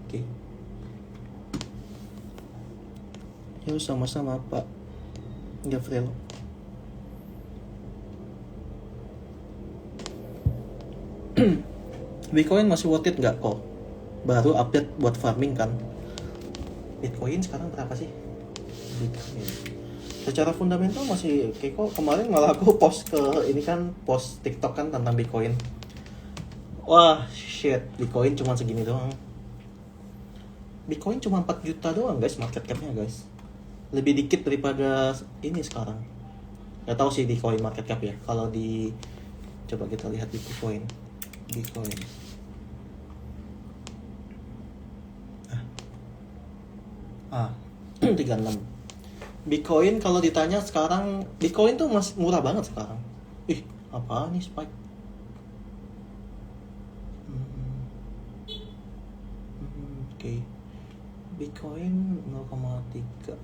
Oke. Yuk sama-sama Pak Gavril. Bitcoin masih worth it nggak kok? Baru update buat farming kan. Bitcoin sekarang berapa sih? Bitcoin secara fundamental masih oke kok. Kemarin malah aku post ke ini kan, post TikTok kan tentang Bitcoin. Wah shit, Bitcoin cuma segini doang. Bitcoin cuma 4 juta doang guys market capnya guys. Lebih dikit daripada ini sekarang. Gak tahu sih di coin market cap ya. Kalau di, coba kita lihat di Bitcoin. 36. Bitcoin kalau ditanya sekarang, Bitcoin tuh masih murah banget sekarang. Apa nih spike? Oke. Bitcoin 0,3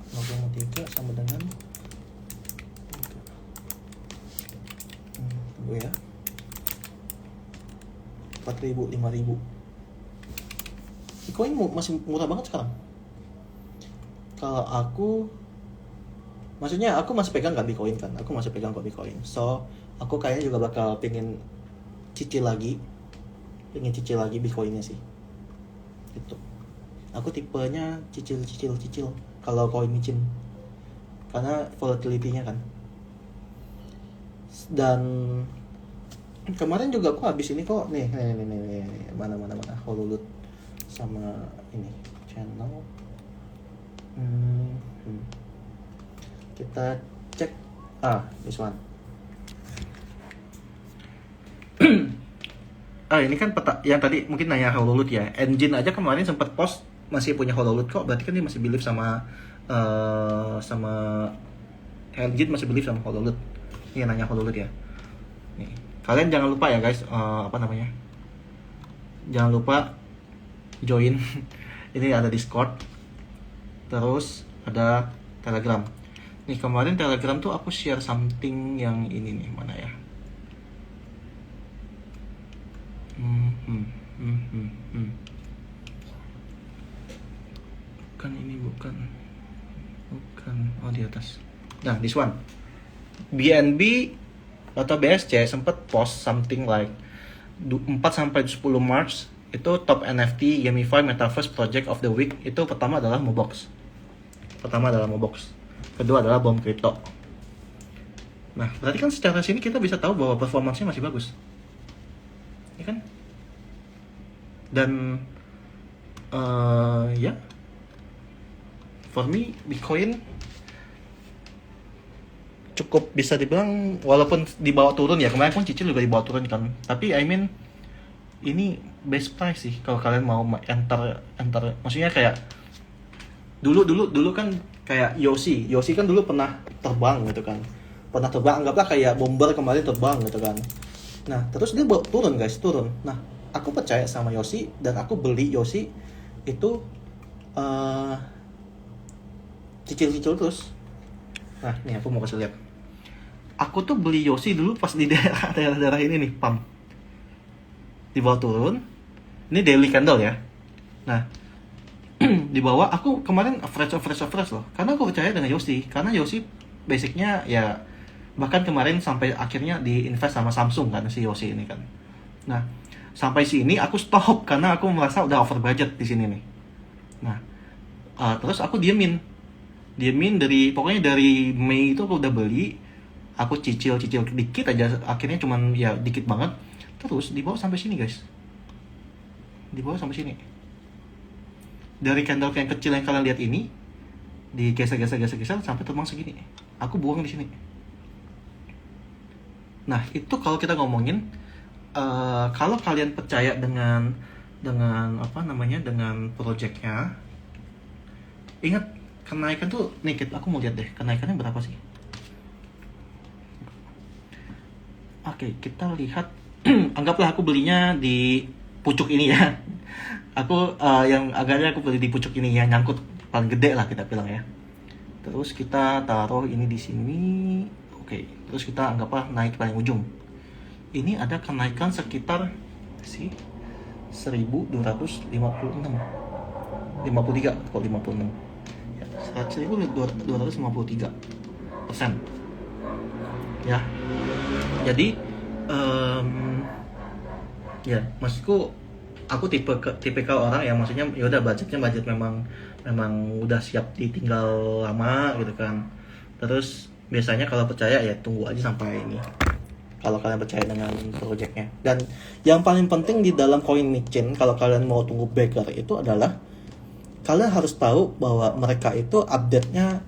sama dengan tunggu ya. 4.000, 5.000. Bitcoin masih murah banget sekarang. Kalau aku, maksudnya aku masih pegang gak Bitcoin kan? Aku masih pegang kok Bitcoin. So, aku kayaknya juga bakal pengen cicil lagi Bitcoinnya sih. Gitu. Aku tipenya cicil kalau koin micin. Karena volatility-nya kan. Dan kemarin juga aku habis ini kok. Nih. Mana Hololut sama ini channel. Kita cek this one. Ini kan peta yang tadi mungkin nanya Hololut ya. Engine aja kemarin sempat post masih punya Hololut kok. Berarti kan dia masih believe sama Engine masih believe sama Hololut. Ini nanya Hololut ya. Nih, kalian jangan lupa ya guys, jangan lupa join. Ini ada Discord. Terus ada Telegram. Nih kemarin Telegram tuh aku share something yang ini nih, mana ya? Bukan. Oh, di atas. Nah, this one. BNB atau BSC sempat post something like 4-10 March itu top NFT GameFi Metaverse Project of the Week. Itu pertama adalah Mobox. Kedua adalah Bom Crypto. Nah, berarti kan secara sini kita bisa tahu bahwa performanya masih bagus. Ya kan? Dan ya, for me Bitcoin cukup bisa dibilang walaupun dibawa turun ya, kemarin pun cicil juga dibawa turun kan, tapi I mean ini best price sih kalau kalian mau enter. Maksudnya kayak dulu kan kayak Yoshi kan dulu pernah terbang gitu kan, anggaplah kayak bomber kemarin terbang gitu kan. Nah terus dia turun. Nah aku percaya sama Yoshi dan aku beli Yoshi itu cicil terus. Nah nih aku mau kasih lihat. Aku tuh beli Yoshi dulu pas di daerah ini nih, pump. Di bawah turun. Ini daily candle ya. Nah di bawah aku kemarin fresh loh. Karena aku percaya dengan Yoshi. Karena Yoshi basicnya ya, bahkan kemarin sampai akhirnya diinvest sama Samsung kan si Yoshi ini kan. Nah sampai sini aku stop karena aku merasa udah over budget di sini nih. Nah terus aku diemin pokoknya dari Mei itu aku udah beli, aku cicil dikit aja, akhirnya cuman ya dikit banget, terus dibawa sampai sini guys, dari candle yang kecil yang kalian lihat ini digeser sampai terbang segini, aku buang di sini. Nah itu kalau kita ngomongin kalau kalian percaya dengan projectnya, ingat kenaikan tuh nih, aku mau lihat deh kenaikannya berapa sih. Oke, kita lihat. Anggaplah aku belinya di pucuk ini ya. Aku yang agaknya aku beli di pucuk ini ya, nyangkut paling gede lah kita bilang ya. Terus kita taruh ini di sini. Oke, terus kita anggaplah naik paling ujung. Ini ada kenaikan sekitar 1.256. 56 ya, 1.253% ya. Jadi ya maksudku, aku tipikal orang yang maksudnya ya udah budget memang udah siap ditinggal lama gitu kan. Terus biasanya kalau percaya ya tunggu aja sampai ini, kalau kalian percaya dengan projectnya. Dan yang paling penting di dalam coin chain kalau kalian mau tunggu bagger itu adalah kalian harus tahu bahwa mereka itu update-nya,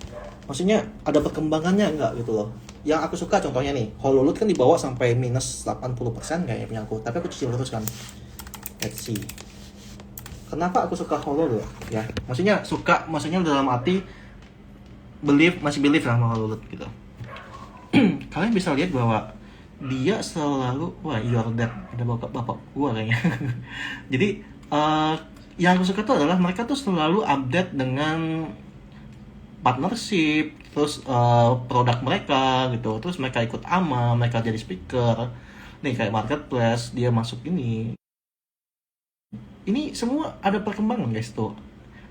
maksudnya ada perkembangannya enggak gitu loh. Yang aku suka contohnya nih, Hololut kan dibawa sampai minus 80% kayaknya punya aku, tapi aku cicil terus kan. Let's see. Kenapa aku suka Hololud ya? Maksudnya dalam arti masih believe lah sama Hololud gitu. Kalian bisa lihat bahwa dia selalu, wah your dad, ada bapak gua kayaknya. Jadi yang aku suka tuh adalah mereka tuh selalu update dengan partnership, terus produk mereka gitu, terus mereka ikut AMA, mereka jadi speaker, nih kayak marketplace dia masuk ini semua ada perkembangan guys tuh,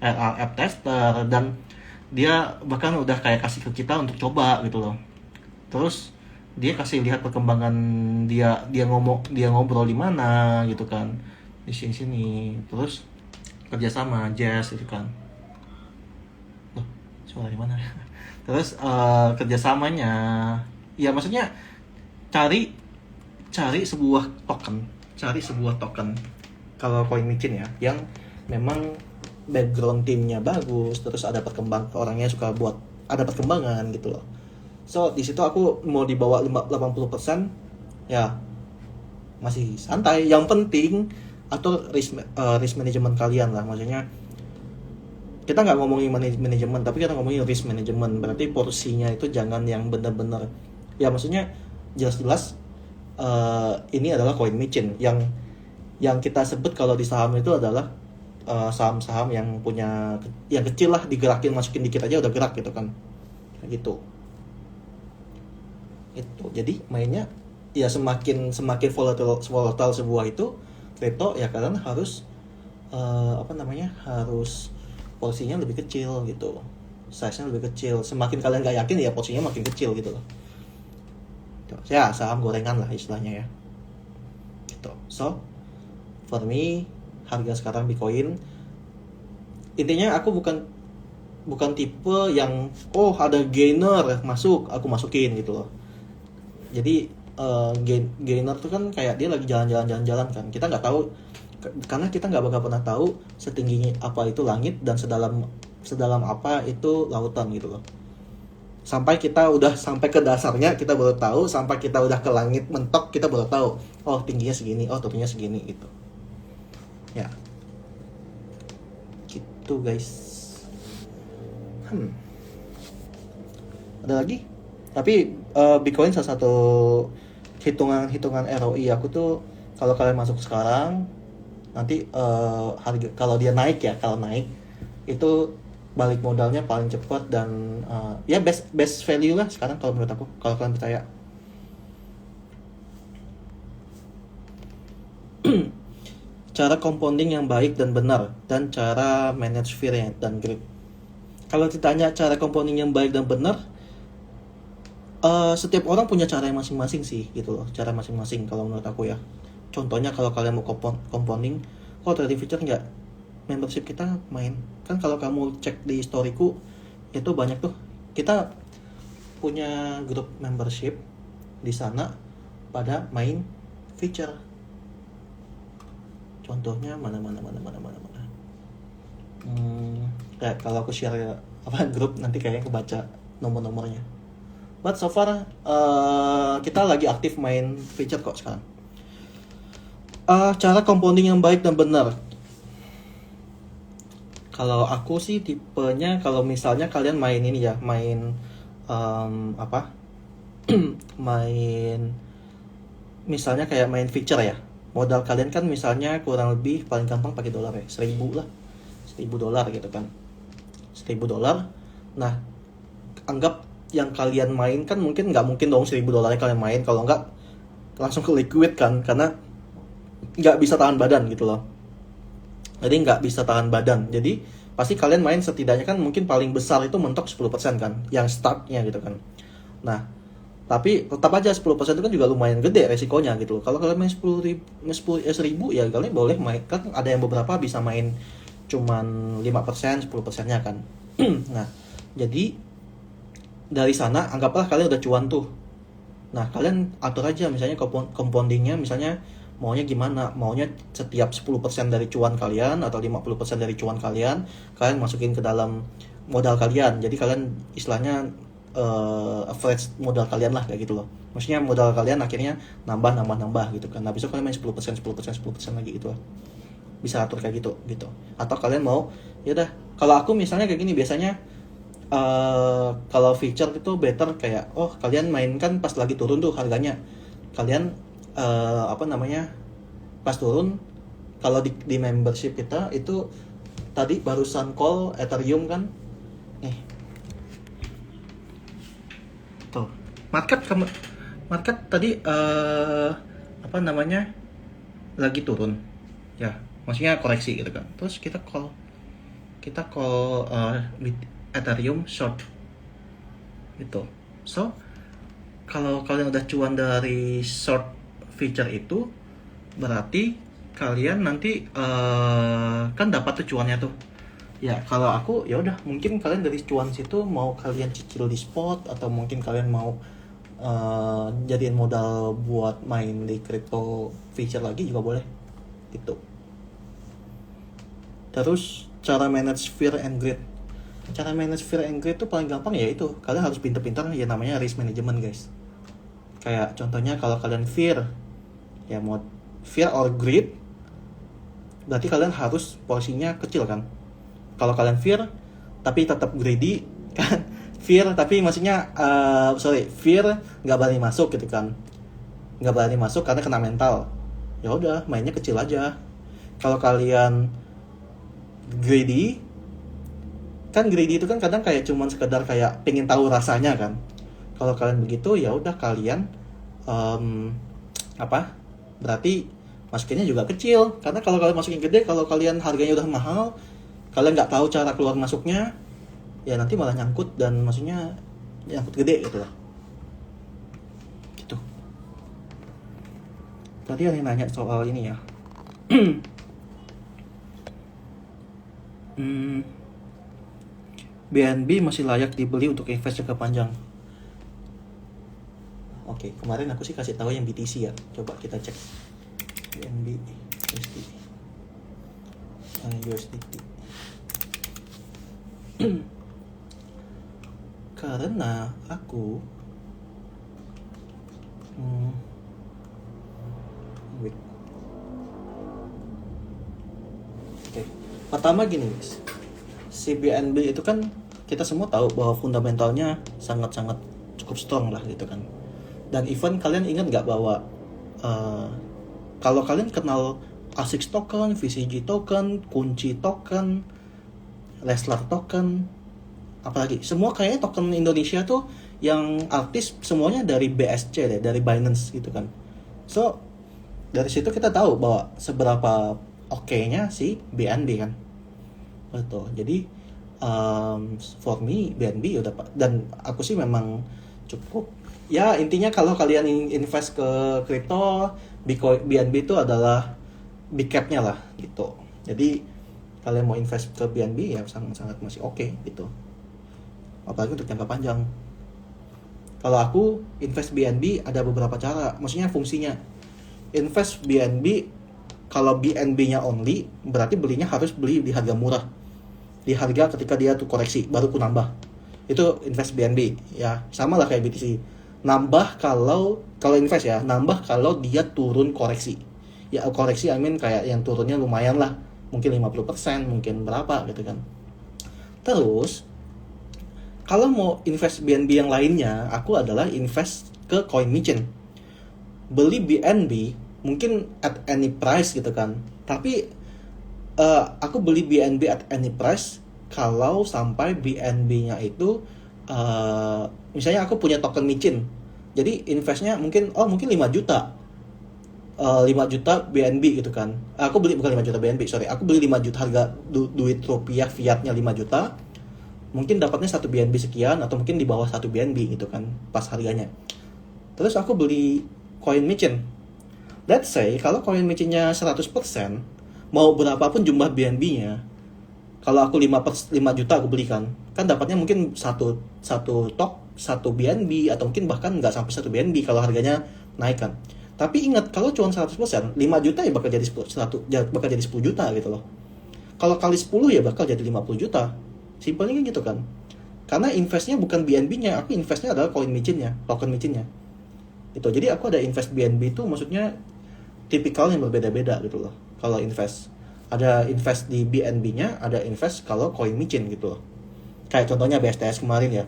app tester, dan dia bahkan udah kayak kasih ke kita untuk coba gitu loh. Terus dia kasih lihat perkembangan dia ngobrol di mana gitu kan, di sini. Terus kerjasama Jazz gitu kan. Loh, suara di mana? Terus kerjasamanya, ya maksudnya cari sebuah token kalau Coin Micin ya, yang memang background timnya bagus, terus ada orangnya suka buat ada perkembangan gitu loh. So di situ aku mau dibawa 80% ya masih santai. Yang penting atau risk management kalian lah, maksudnya kita nggak ngomongin manajemen, tapi kita ngomongin risk management. Berarti porsinya itu jangan yang benar-benar, ya maksudnya jelas-jelas ini adalah Coin Micin yang kita sebut kalau di saham itu adalah saham-saham yang kecil lah, digerakin, masukin dikit aja udah gerak gitu kan, gitu. Itu jadi mainnya ya semakin volatile sebuah itu kripto ya, kalian harus harus porsinya lebih kecil gitu, size-nya lebih kecil. Semakin kalian gak yakin ya porsinya makin kecil gitu loh. Ya saham gorengan lah istilahnya ya gitu. So for me, harga sekarang Bitcoin, intinya aku bukan tipe yang ada gainer aku masukin gitu loh. Jadi gainer tuh kan kayak dia lagi jalan-jalan kan, kita nggak tahu, karena kita nggak bakal pernah tahu setinggi apa itu langit dan sedalam apa itu lautan gitu loh. Sampai kita udah sampai ke dasarnya kita baru tahu, sampai kita udah ke langit mentok kita baru tahu, oh tingginya segini, oh turunnya segini gitu ya, gitu guys. Ada lagi, tapi Bitcoin salah satu hitungan ROI aku tuh, kalau kalian masuk sekarang nanti harga kalau naik itu balik modalnya paling cepat dan ya best value lah sekarang kalau menurut aku, kalau kalian percaya. Cara compounding yang baik dan benar, dan cara manage fear dan greed. Kalau ditanya cara compounding yang baik dan benar, setiap orang punya cara yang masing-masing sih gitu loh, cara masing-masing kalau menurut aku ya. Contohnya kalau kalian mau compounding, trading future nggak, membership kita main kan. Kalau kamu cek di storyku itu banyak tuh, kita punya grup membership di sana pada main feature. Contohnya mana. Kayak kalau aku share grup nanti kayaknya kebaca nomor-nomornya. But so far kita lagi aktif main feature kok sekarang. Cara compounding yang baik dan benar. Kalau aku sih tipenya, kalau misalnya kalian main ini ya, main main misalnya kayak main feature ya, modal kalian kan misalnya kurang lebih paling gampang pakai dolar ya, $1,000 lah, $1,000 gitu kan, $1,000. Nah, anggap yang kalian main kan nggak mungkin dong $1,000 kalian main kalau nggak langsung ke liquid kan, karena nggak bisa tahan badan gitu loh. Jadi nggak bisa tahan badan, jadi pasti kalian main setidaknya kan mungkin paling besar itu mentok 10% kan, yang startnya gitu kan. Nah, tapi tetap aja 10% itu kan juga lumayan gede resikonya gitu loh. Kalau kalian main 1.000 ya kalian boleh main, kan ada yang beberapa bisa main cuman 5%, 10%-nya kan. Nah, jadi dari sana anggaplah kalian udah cuan tuh. Nah, kalian atur aja misalnya compoundingnya, misalnya maunya gimana, maunya setiap 10% dari cuan kalian atau 50% dari cuan kalian masukin ke dalam modal kalian. Jadi kalian istilahnya average modal kalian lah kayak gitu loh. Maksudnya modal kalian akhirnya nambah gitu kan. Nah, besok kalian main 10% lagi gitu lah. bisa atur kayak gitu. Atau kalian mau, ya udah, kalau aku misalnya kayak gini biasanya, kalau feature itu better kayak, oh kalian mainkan pas lagi turun tuh harganya, kalian apa namanya, pas turun, kalau di membership kita itu tadi barusan call Ethereum kan, nih tuh market tadi apa namanya, lagi turun ya, maksudnya koreksi gitu kan, terus kita call Ethereum short gitu. So kalau kalian udah cuan dari short feature itu, berarti kalian nanti kan dapat tuh cuannya tuh. Ya kalau aku ya udah, mungkin kalian dari cuan situ mau kalian cicil di spot, atau mungkin kalian mau jadiin modal buat main di crypto feature lagi juga boleh gitu. Terus cara manage fear and greed. Cara manage fear and greed tuh paling gampang ya itu, kalian harus pintar-pintar ya, namanya risk management guys. Kayak contohnya kalau kalian fear, ya mau fear or greed, berarti kalian harus porsinya kecil kan. Kalau kalian fear tapi tetap greedy kan, fear tapi maksudnya fear nggak berani masuk gitu kan, nggak berani masuk karena kena mental, ya udah mainnya kecil aja. Kalau kalian greedy kan, greedy itu kan kadang kayak cuman sekedar kayak pengen tahu rasanya kan. Kalau kalian begitu ya udah kalian apa, berarti masukinnya juga kecil, karena kalau kalian masukin gede, kalau kalian harganya udah mahal, kalian nggak tahu cara keluar masuknya, ya nanti malah nyangkut, dan maksudnya nyangkut gede gitu lah. Gitu. Tadi ada yang nanya soal ini ya. BNB masih layak dibeli untuk invest jangka panjang. Oke, kemarin aku sih kasih tahu yang BTC ya. Coba kita cek BNB USDT. Karena aku wait. Oke. Pertama gini guys, si BNB itu kan kita semua tahu bahwa fundamentalnya sangat-sangat cukup strong lah gitu kan. Dan even kalian ingat nggak bahwa kalau kalian kenal ASIC token, VCG token, kunci token, Leslar token, apalagi semua kayaknya token Indonesia tuh yang artis semuanya dari BSC deh, dari Binance gitu kan. So dari situ kita tahu bahwa seberapa oke-nya si BNB kan. Betul. Jadi for me BNB udah, dan aku sih memang cukup, ya intinya kalau kalian invest ke crypto, BNB itu adalah big cap-nya lah gitu. Jadi kalian mau invest ke BNB ya sangat-sangat masih oke gitu, apalagi untuk jangka panjang. Kalau aku invest BNB ada beberapa cara, maksudnya fungsinya. Invest BNB, kalau BNB-nya only, berarti belinya harus beli di harga murah, di harga ketika dia tuh koreksi baru ku nambah. Itu invest BNB ya, sama lah kayak BTC. Nambah kalau invest ya, nambah kalau dia turun koreksi. Ya koreksi I mean kayak yang turunnya lumayan lah, mungkin 50%, mungkin berapa gitu kan. Terus kalau mau invest BNB yang lainnya, aku adalah invest ke CoinMitchen. Beli BNB mungkin at any price gitu kan. Tapi aku beli BNB at any price kalau sampai BNB-nya itu misalnya aku punya token micin. Jadi investnya mungkin 5 juta. 5 juta BNB gitu kan. Aku beli bukan 5 juta BNB, sorry. Aku beli 5 juta harga duit rupiah fiatnya 5 juta. Mungkin dapatnya 1 BNB sekian, atau mungkin di bawah 1 BNB gitu kan pas harganya. Terus aku beli CoinMitchen. Let's say kalau CoinMitchen-nya 100%, mau berapapun jumlah BNB-nya, kalau aku 5 juta aku belikan, kan dapatnya mungkin satu tok, 1 BNB, atau mungkin bahkan nggak sampai 1 BNB kalau harganya naik kan. Tapi ingat, kalau cuma 100%, 5 juta ya bakal jadi 10 juta gitu loh. Kalau kali 10 ya bakal jadi 50 juta. Simpelnya kan gitu kan. Karena investnya bukan BNB-nya, aku investnya adalah CoinMitchen-nya, token micin-nya. Itu. Jadi aku ada invest BNB itu maksudnya tipikal yang berbeda-beda gitu loh. Kalau invest Ada invest di BNB-nya, ada invest kalau koin micin gitu loh. Kayak contohnya BSTS kemarin ya.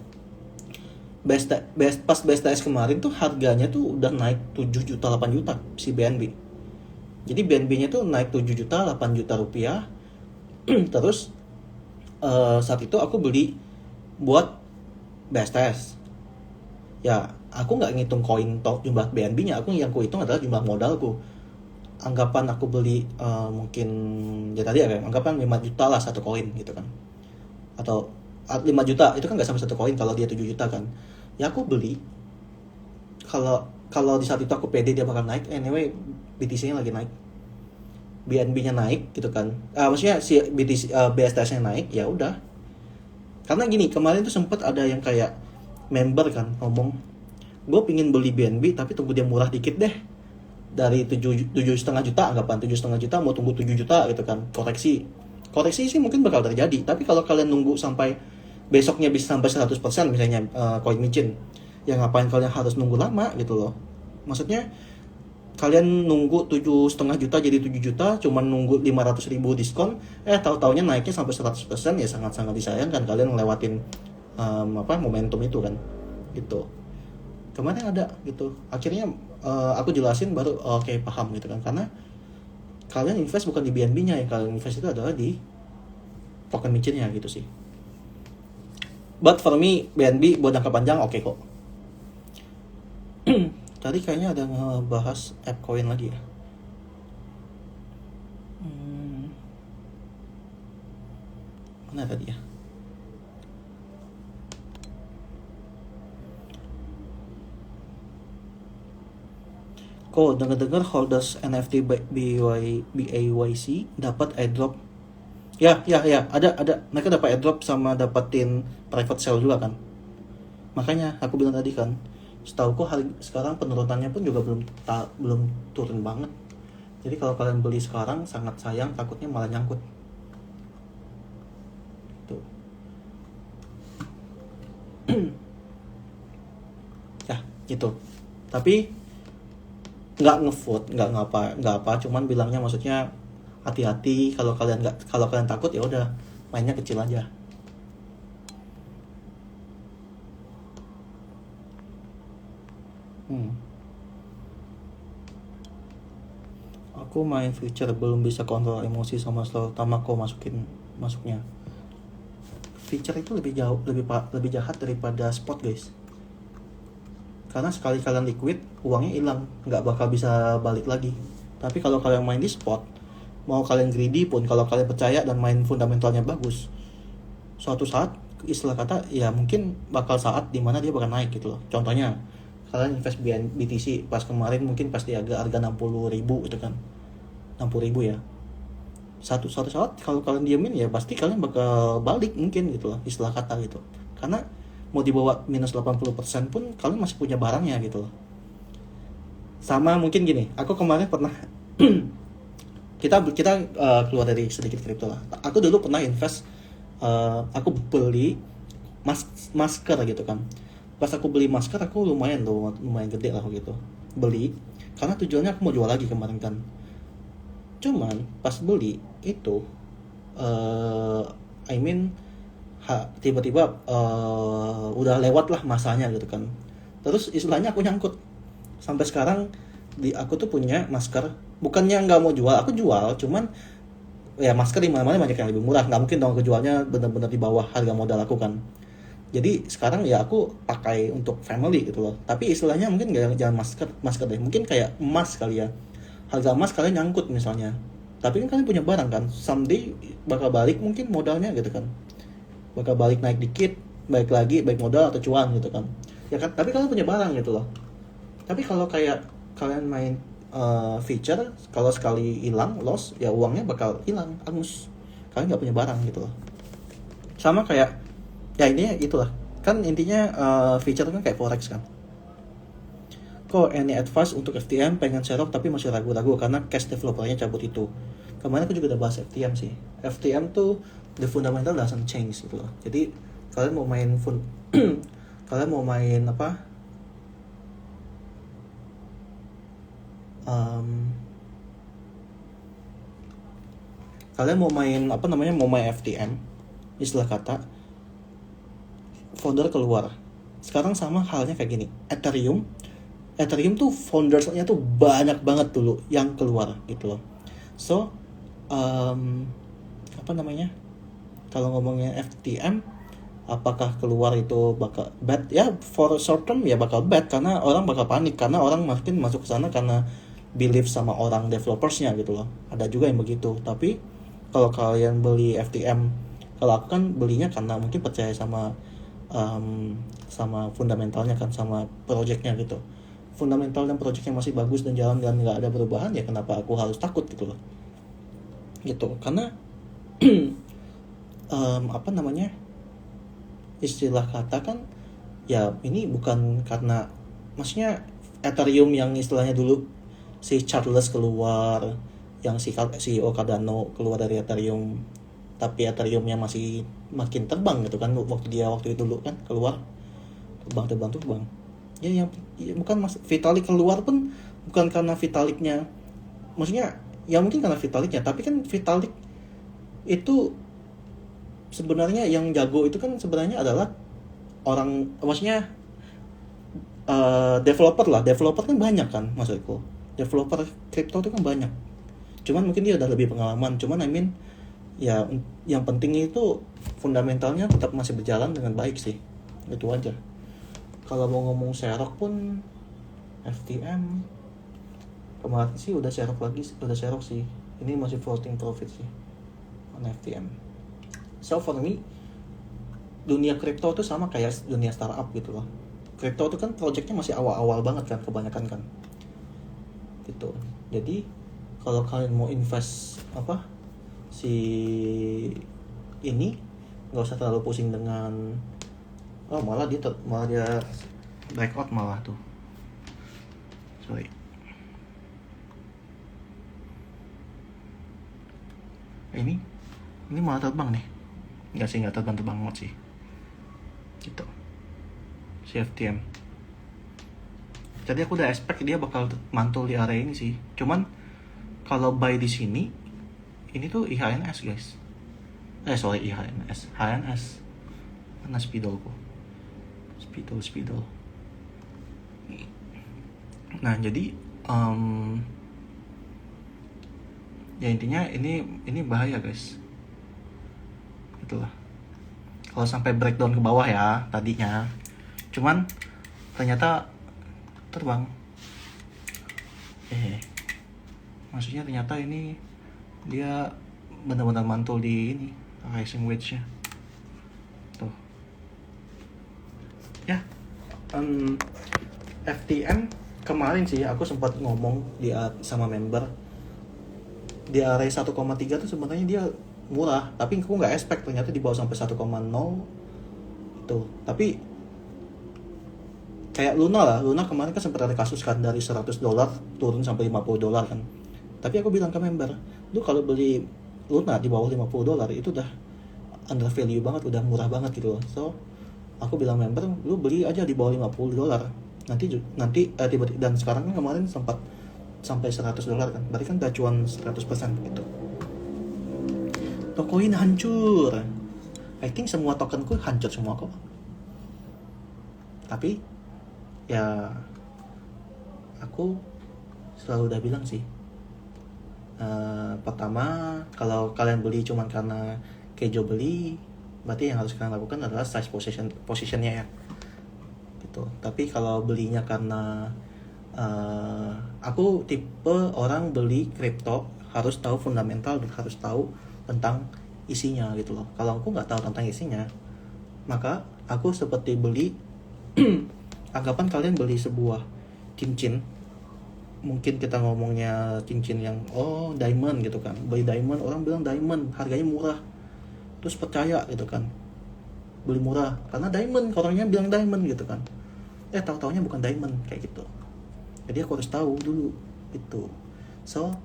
Pas BSTS kemarin tuh harganya tuh udah naik 7 juta 8 juta si BNB. Jadi BNB-nya tuh naik 7 juta 8 juta rupiah. Terus saat itu aku beli buat BSTS. Ya, aku nggak ngitung koin jumlah BNB-nya, yang aku hitung adalah jumlah modalku. Anggapan aku beli mungkin ya tadi ya, anggapan 5 juta lah satu koin gitu kan. Atau 5 juta itu kan nggak sampai satu koin kalau dia 7 juta kan. Ya aku beli, kalau kalau di saat itu aku pede dia bakal naik. Anyway, BTC-nya lagi naik, BNB-nya naik gitu kan. Maksudnya si BTC BSTS-nya naik, ya udah. Karena gini, kemarin tuh sempet ada yang kayak member kan ngomong, gue pingin beli BNB tapi tunggu dia murah dikit deh, dari 7,5 juta, anggapan 7,5 juta mau tunggu 7 juta gitu kan, koreksi sih mungkin bakal terjadi. Tapi kalau kalian nunggu sampai besoknya bisa sampai 100% misalnya koin micin, ya ngapain kalian harus nunggu lama gitu loh. Maksudnya kalian nunggu 7,5 juta jadi 7 juta cuman nunggu 500.000 diskon, tahu-taunya naiknya sampai 100%, ya sangat-sangat disayangkan kalian ngelewatin momentum itu kan gitu. Kemarin ada gitu, akhirnya aku jelasin baru oke, paham gitu kan. Karena kalian invest bukan di BNB-nya, yang kalian invest itu adalah di token micinnya gitu sih. But for me BNB buat jangka panjang oke kok. Tadi kayaknya ada ngebahas AppCoin lagi ya. Mana tadi ya? Kok dengar-dengar holders NFT BAYC dapat airdrop? Ya, ada. Mereka dapat airdrop sama dapatin private sale juga kan. Makanya aku bilang tadi kan, setauku sekarang penurunannya pun juga belum turun banget. Jadi kalau kalian beli sekarang sangat sayang, takutnya malah nyangkut. Tuh. Ya, gitu. Tapi nggak ngevote, nggak apa, cuman bilangnya maksudnya hati-hati, kalau kalian takut ya udah mainnya kecil aja. Aku main future belum bisa kontrol emosi sama slow Tamako masuknya. Future itu lebih jahat daripada spot guys. Karena sekali kalian liquid, uangnya hilang, nggak bakal bisa balik lagi. Tapi kalau kalian main di spot, mau kalian greedy pun, kalau kalian percaya dan main fundamentalnya bagus, suatu saat istilah kata ya mungkin bakal saat dimana dia bakal naik gitu loh. Contohnya kalian invest BTC pas kemarin, mungkin pas di harga 60.000 gitu kan, 60.000 ya. Satu saat kalau kalian diemin ya pasti kalian bakal balik mungkin gitu loh, istilah kata gitu. Karena mau dibawa minus 80% pun kalian masih punya barangnya gitu loh. Sama mungkin gini, aku kemarin pernah kita keluar dari sedikit kripto lah. Aku dulu pernah invest, aku beli masker gitu kan. Pas aku beli masker, aku lumayan gede lah gitu beli, karena tujuannya aku mau jual lagi kemarin kan. Cuman pas beli itu tiba-tiba udah lewat lah masanya gitu kan. Terus istilahnya aku nyangkut. Sampai sekarang aku tuh punya masker, bukannya nggak mau jual, aku jual, cuman ya masker di mana-mana banyak yang lebih murah, nggak mungkin dong aku jualnya benar-benar di bawah harga modal aku kan. Jadi sekarang ya aku pakai untuk family gitu loh. Tapi istilahnya mungkin nggak, jangan masker deh, mungkin kayak emas kali ya. Harga emas kalian nyangkut misalnya, tapi kan kalian punya barang kan, someday bakal balik mungkin modalnya gitu kan, bakal balik naik dikit, balik lagi baik modal atau cuan gitu kan, ya kan. Tapi kalian punya barang gitu loh. Tapi kalau kayak kalian main feature, kalau sekali hilang loss ya uangnya bakal hilang angus, kalian nggak punya barang gitu loh. Sama kayak ya ini itulah kan intinya, feature kan kayak forex kan. Kok any advice untuk FTM, pengen serok tapi masih ragu-ragu karena cash developernya cabut itu. Kemarin aku juga udah bahas FTM sih. FTM tuh the fundamental doesn't change gitu loh. Jadi kalian mau main kalian mau main apa, kalian mau main mau main FTM, istilah kata founder keluar. Sekarang sama halnya kayak gini, Ethereum tuh foundersnya tuh banyak banget dulu yang keluar gitu loh. So kalau ngomongnya FTM, apakah keluar itu bakal bad? Ya for short term ya bakal bad, karena orang bakal panik, karena orang makin masuk ke sana karena believe sama orang developersnya gitu loh. Ada juga yang begitu. Tapi kalau kalian beli FTM, kalau aku kan belinya karena mungkin percaya sama sama fundamentalnya kan, sama projectnya gitu. Fundamental dan projectnya masih bagus dan jalan dan nggak ada perubahan, ya kenapa aku harus takut gitu loh. Gitu, karena istilah kata kan, ya ini bukan karena, maksudnya Ethereum yang istilahnya dulu si Charles keluar, yang si CEO Cardano keluar dari Ethereum, tapi Ethereumnya masih makin terbang gitu kan waktu itu dulu kan keluar, terbang ya, yang ya, bukan Vitalik keluar pun bukan karena Vitaliknya, maksudnya ya mungkin karena Vitaliknya, tapi kan Vitalik itu sebenarnya yang jago itu kan sebenarnya adalah orang, maksudnya developer kan banyak kan, maksudku developer crypto itu kan banyak, cuman mungkin dia udah lebih pengalaman, cuman ya yang penting itu fundamentalnya tetap masih berjalan dengan baik sih, itu aja. Kalau mau ngomong serok pun FTM kemarin sih udah serok sih, ini masih floating profit sih on FTM. So for me, dunia crypto itu sama kayak dunia startup gitu loh. Crypto itu kan projectnya masih awal-awal banget kan, kebanyakan kan gitu. Jadi kalau kalian mau invest ini, nggak usah terlalu pusing dengan malah dia breakout malah tuh, sorry. Ini malah terbang nih. Nggak terbang banget sih gitu si FTM. Jadi aku udah expect dia bakal mantul di area ini sih. Cuman kalau buy di sini, ini tuh IHNS guys. HNS. Mana spidolku? Spidol. Nah jadi ya intinya ini bahaya guys. Itulah. Kalau sampai breakdown ke bawah ya tadinya. Cuman ternyata terbang. Maksudnya ternyata ini dia benar-benar mantul di ini rising wedge-nya. Tuh. Ya. FTM kemarin sih aku sempat ngomong sama member di area 1,3 tuh sebenarnya dia murah, tapi aku nggak expect ternyata di bawah sampai 1,0 itu. Tapi kayak Luna kemarin kan sempat ada kasus kan, dari $100 turun sampai $50 kan. Tapi aku bilang ke member, lu kalau beli Luna di bawah $50 itu udah under value banget, udah murah banget gitu loh. So aku bilang member, lu beli aja di bawah $50. Nanti tiba-tiba, dan sekarang kan kemarin sempat sampai $100 kan, berarti kan udah cuan 100% gitu. Tokoin hancur. I think semua tokenku hancur semua kok. Tapi ya aku selalu udah bilang sih, pertama kalau kalian beli cuman karena Kejo beli, berarti yang harus kalian lakukan adalah size positionnya ya gitu. Tapi kalau belinya karena aku tipe orang beli kripto harus tahu fundamental dan harus tahu tentang isinya gitu loh. Kalau aku nggak tahu tentang isinya, maka aku seperti beli anggapan kalian beli sebuah cincin, mungkin kita ngomongnya cincin yang diamond gitu kan, beli diamond, orang bilang diamond harganya murah, terus percaya gitu kan, beli murah karena diamond, orangnya bilang diamond gitu kan, tahu-taunya bukan diamond kayak gitu. Jadi aku harus tahu dulu itu. So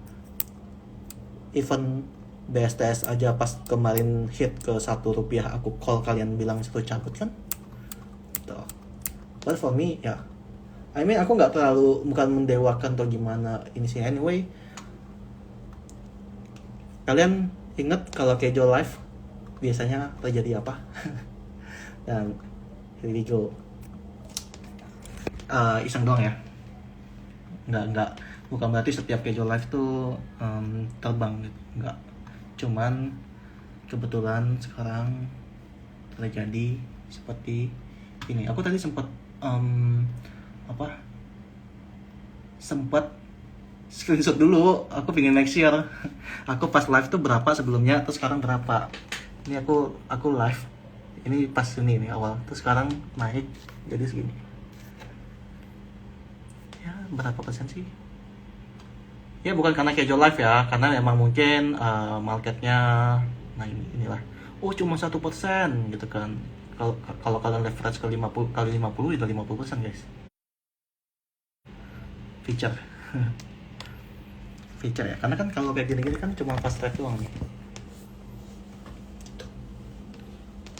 even BSTS aja pas kemarin hit ke ₹1, aku call kalian bilang itu cabut kan gitu. But for me ya, aku nggak terlalu, bukan mendewakan atau gimana ini sih. Anyway, kalian inget kalau casual life biasanya terjadi apa. Dan here we go. Iseng doang ya, nggak bukan berarti setiap casual life tuh terbang gitu, nggak. Cuman kebetulan sekarang terjadi seperti ini. Aku tadi sempat sempat screenshot dulu, aku pengen make sure aku pas live tuh berapa sebelumnya, terus sekarang berapa. Ini aku live ini pas ini awal, terus sekarang naik jadi segini. Ya berapa persen sih? Ya bukan karena casual live ya, karena emang mungkin marketnya, nah inilah. Oh cuma 1% gitu kan. Kalau kalian leverage ke 50 kali 50 udah 50% guys. Feature. Feature ya, karena kan kalau kayak gini-gini kan cuma fast trade doang nih.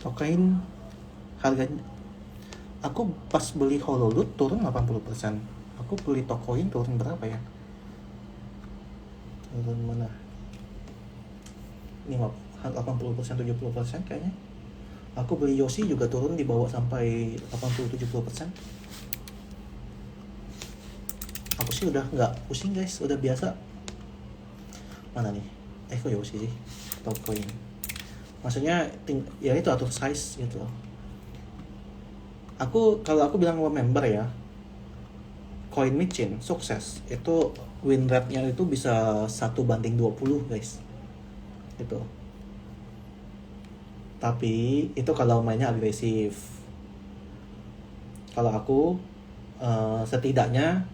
Token harganya, aku pas beli Hololoot turun 80%. Aku beli Tokoin turun berapa ya? Turun mana? 80% 70% kayaknya. Aku beli Yoshi juga turun di bawah sampai 80-70%. Aku sih udah nggak pusing guys, udah biasa. Mana nih? Kok Yoshi sih? Tokoin. Maksudnya ya itu atur size gitu loh. Kalau aku bilang sama member ya, Coin Machine sukses itu win rate-nya itu bisa 1/20 guys. Gitu. Tapi itu kalau mainnya agresif. Kalau aku setidaknya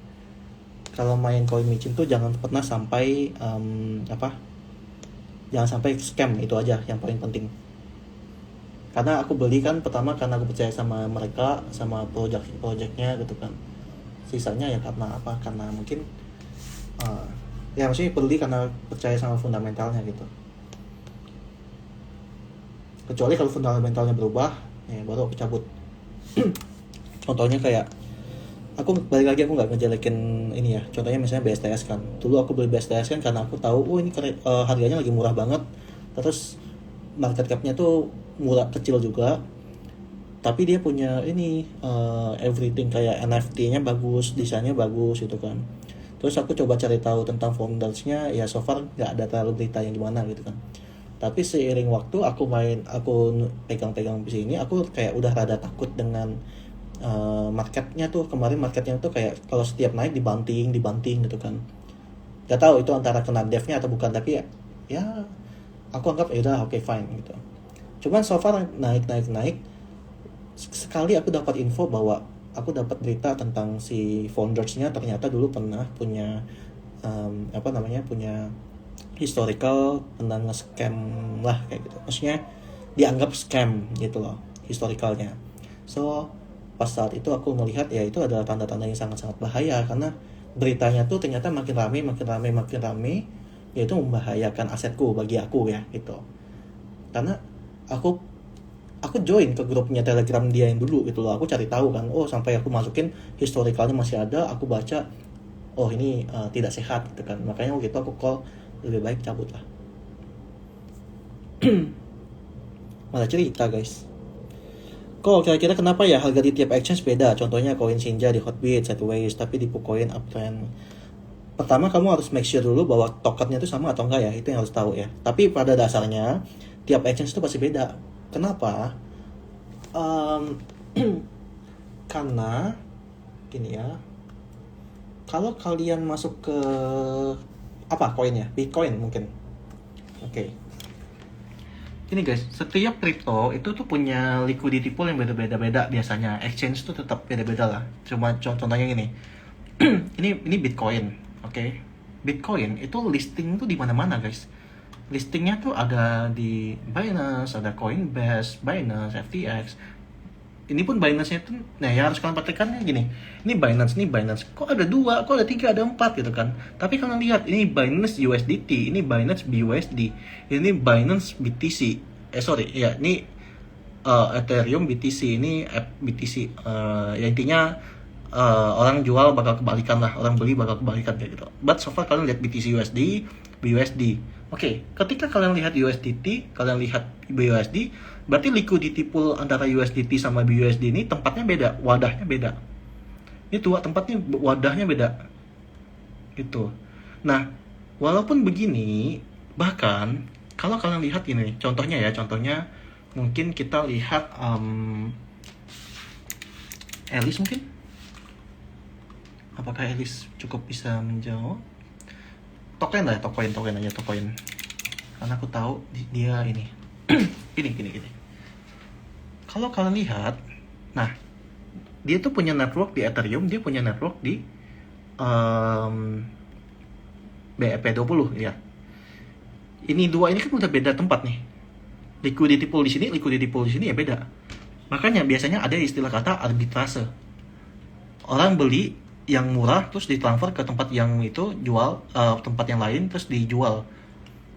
kalau main Coin Machine tuh jangan pernah sampai jangan sampai scam, itu aja yang paling penting. Karena aku beli kan pertama karena aku percaya sama mereka, sama project-projectnya gitu kan. Sisanya ya karena apa? Karena mungkin ya maksudnya beli karena percaya sama fundamentalnya gitu. Kecuali kalau fundamentalnya berubah, ya baru aku cabut. Contohnya kayak aku balik lagi, aku nggak ngejelekin ini ya. Contohnya misalnya BSTS kan. Dulu aku beli BSTS kan karena aku tahu, ini harganya lagi murah banget. Terus market cap-nya tuh murah, kecil juga. Tapi dia punya ini everything kayak NFT-nya bagus, desainnya bagus gitu kan. Terus aku coba cari tahu tentang founders-nya, ya so far nggak ada terlalu berita yang gimana gitu kan. Tapi seiring waktu aku pegang-pegang di sini, aku kayak udah rada takut dengan marketnya tuh. Kemarin marketnya tuh kayak kalau setiap naik dibanting gitu kan. Gak tahu itu antara kena devnya atau bukan, tapi ya aku anggap ya udah oke, fine gitu. Cuman so far naik. Sekali aku dapat info bahwa aku dapat berita tentang si foundersnya ternyata dulu pernah punya punya historical tentang nge-scam lah kayak gitu. Maksudnya dianggap scam gitu loh historicalnya. So pas saat itu aku melihat ya itu adalah tanda-tanda yang sangat-sangat bahaya, karena beritanya tuh ternyata makin rame, yaitu membahayakan asetku bagi aku ya gitu. Karena aku join ke grupnya Telegram dia yang dulu gitu loh. Aku cari tahu kan, sampai aku masukin historicalnya masih ada, aku baca, ini tidak sehat gitu kan. Makanya waktu itu aku call, lebih baik cabut lah. Malah cerita guys. Kok kira-kira kenapa ya harga di tiap exchange beda? Contohnya koin Shinja di Hotbit, Sideways, tapi di KuCoin uptrend. Pertama kamu harus make sure dulu bahwa tokennya itu sama atau enggak ya, itu yang harus tahu ya. Tapi pada dasarnya tiap exchange itu pasti beda. Kenapa? Karena gini ya, kalau kalian masuk ke koinnya, Bitcoin mungkin. Oke. Ini guys, setiap crypto itu tuh punya liquidity pool yang beda-beda biasanya. Exchange tuh tetap beda-beda lah. Cuma contohnya gini. ini Bitcoin, oke. Bitcoin itu listing tuh di mana-mana guys. Listingnya tuh ada di Binance, ada Coinbase, Binance, FTX. Ini pun Binance-nya tuh, nah yang harus kalian perhatikan gini. Ini Binance. Kok ada 2, kok ada 3, ada 4 gitu kan. Tapi kalian lihat, ini Binance USDT, ini Binance BUSD, ini Binance BTC. Ini Ethereum BTC, ini BTC. Ya intinya orang jual bakal kebalikan lah, orang beli bakal kebalikan kayak gitu. But so far kalian lihat BTC USD, BUSD. Oke, ketika kalian lihat USDT, kalian lihat BUSD, berarti liquidity pool antara USDT sama BUSD ini tempatnya beda, wadahnya beda. Itu tempatnya, wadahnya beda. Gitu. Nah, walaupun begini, bahkan kalau kalian lihat ini, contohnya mungkin kita lihat Alice mungkin. Apakah Alice cukup bisa menjawab? Token lah, token aja. Karena aku tahu dia ini. gini. Kalau kalian lihat, nah, dia tuh punya network di Ethereum, dia punya network di BEP20 ya. Ini dua ini kan udah beda tempat nih. Liquidity pool di sini ya beda. Makanya biasanya ada istilah kata arbitrase. Orang beli yang murah terus ditransfer ke tempat yang itu jual tempat yang lain terus dijual.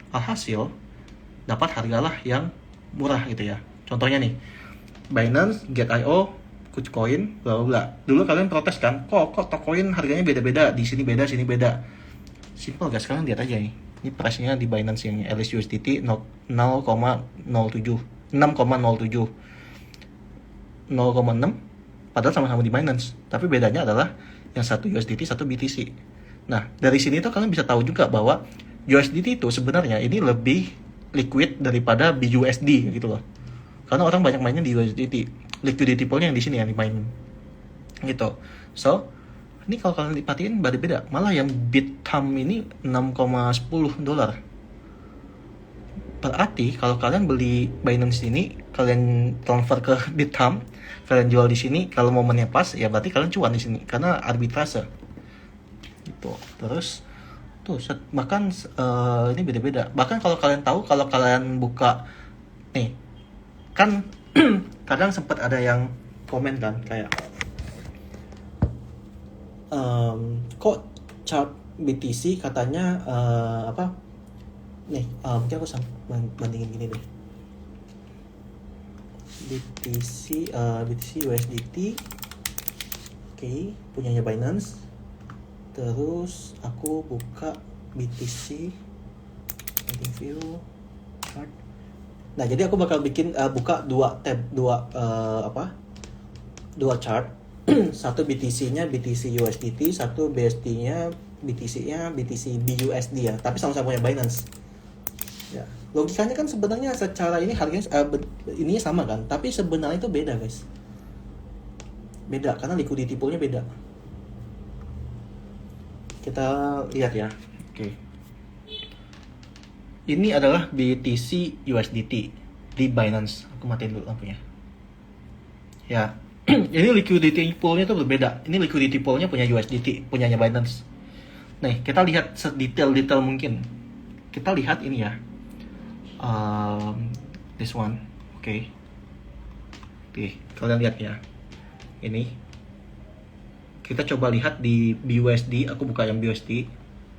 Alhasil dapat hargalah yang murah gitu ya. Contohnya nih, Binance, Get.io, Kucoin, bla bla. Dulu kalian protes kan, kok Tocoin harganya beda-beda, di sini beda, sini beda. Simple guys, kalian lihat aja nih. Ini price-nya di Binance yang Alice USDT 0,07, 6,07, 0,6, padahal sama-sama di Binance. Tapi bedanya adalah yang satu USDT, satu BTC. Nah, dari sini tuh kalian bisa tahu juga bahwa USDT itu sebenarnya ini lebih liquid daripada BUSD gitu loh. Karena orang banyak mainnya di USDT. Liquidity poolnya yang di sini yang dimainin. Gitu. So, ini kalau kalian perhatiin beda-beda. Malah yang Bithumb ini 6,10 dolar. Berarti kalau kalian beli Binance ini, kalian transfer ke Bithumb, kalian jual di sini, kalau momennya pas, ya berarti kalian cuan di sini karena arbitrase. Gitu. Terus tuh bahkan ini beda-beda. Bahkan kalau kalian tahu, kalau kalian buka nih, kan kadang sempat ada yang komen kan kayak kok chart BTC katanya apa nih, mungkin aku bandingin gini deh. BTC USDT, oke, punyanya Binance. Terus aku buka BTC view chart. Nah, jadi aku bakal bikin buka dua chart. Satu BTC-nya BTC USDT, satu BSD-nya BTC-nya BTC BUSD ya, tapi sama-sama punya Binance. Ya, logikanya kan sebenarnya secara ini harganya ininya sama kan, tapi sebenarnya itu beda guys. Beda karena liquidity pool-nya beda. Kita lihat ya. Oke. Ini adalah BTC USDT di Binance. Aku matiin dulu lampunya. Ya. Ini liquidity pool-nya tuh berbeda. Ini liquidity pool-nya punya USDT, punyanya Binance. Nih, kita lihat sedetail-detail mungkin. Kita lihat ini ya. This one. Oke. Kalian lihat ya. Ini. Kita coba lihat di BUSD. Aku buka yang BUSD.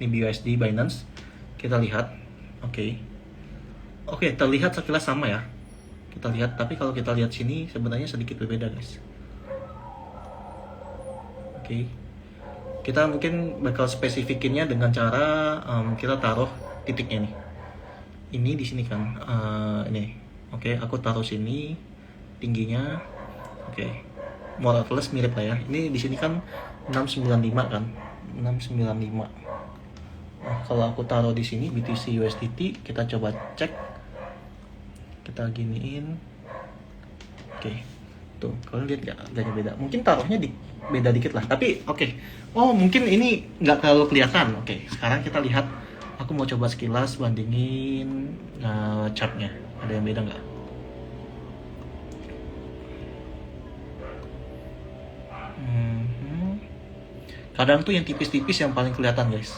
Ini BUSD Binance. Kita lihat. Oke, terlihat sekilas sama ya. Kita lihat, tapi kalau kita lihat sini sebenarnya sedikit berbeda guys. Oke. Kita mungkin bakal spesifikinnya dengan cara kita taruh titiknya nih. Ini di sini kan, ini. Oke, aku taruh sini tingginya. Oke, more or less mirip lah ya. Ini di sini kan 695 kan, 695. Nah, kalau aku taruh di sini BTC USDT, kita coba cek. Kita giniin. Oke. Tuh, kalian lihat nggak beda. Mungkin taruhnya beda dikit lah. Tapi oke. Oh, mungkin ini nggak terlalu kelihatan. Oke, sekarang kita lihat. Aku mau coba sekilas bandingin chartnya. Ada yang beda nggak? Kadang tuh yang tipis-tipis yang paling kelihatan guys.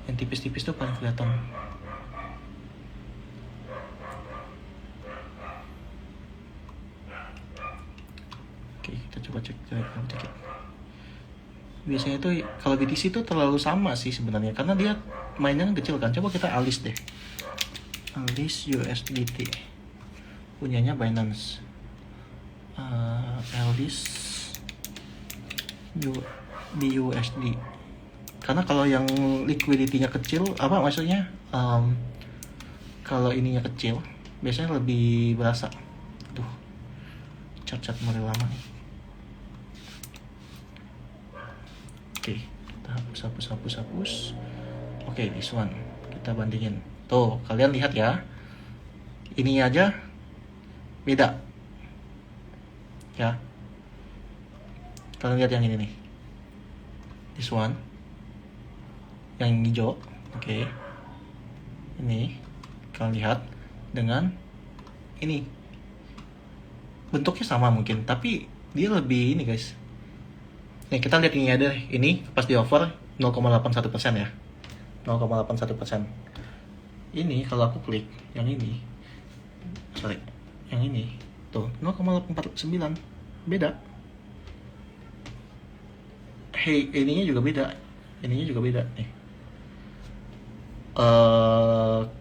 Yang tipis-tipis tuh paling kelihatan. Oke, kita coba cek dikit. Biasanya tuh kalau BTC tuh terlalu sama sih sebenarnya, karena dia mainnya kan kecil kan. Coba kita Alice deh. Alice USDT. Punyanya Binance. Alice BUSD. Karena kalau yang liquidity-nya kecil, apa maksudnya Kalau ininya kecil biasanya lebih berasa. Tuh, cat-cat mulai lama nih. Oke, kita hapus. Oke, this one kita bandingin. Tuh, kalian lihat ya, ini aja beda ya. Kalian lihat yang ini nih, this one yang hijau. Oke, ini kalian lihat dengan ini, bentuknya sama mungkin, tapi dia lebih ini guys. Nih kita lihat ini ada, ini pas di offer 0,81% ya, 0,81%. Ini kalau aku klik yang ini, yang ini tuh 0,89, beda. Hey, ininya juga beda nih.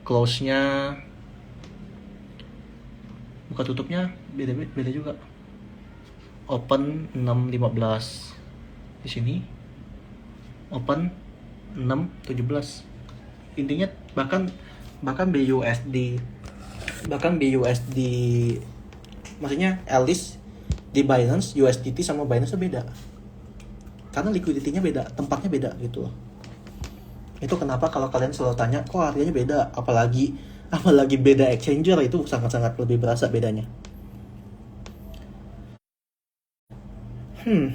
Close-nya, buka tutupnya beda juga. Open 6.15 di sini, open 6.17. Intinya bahkan BUSD, maksudnya at least di Binance USDT sama Binance beda, karena liquidity-nya beda, tempatnya beda gitu loh. Itu kenapa kalau kalian selalu tanya kok harganya beda, apalagi beda exchanger, itu sangat-sangat lebih berasa bedanya.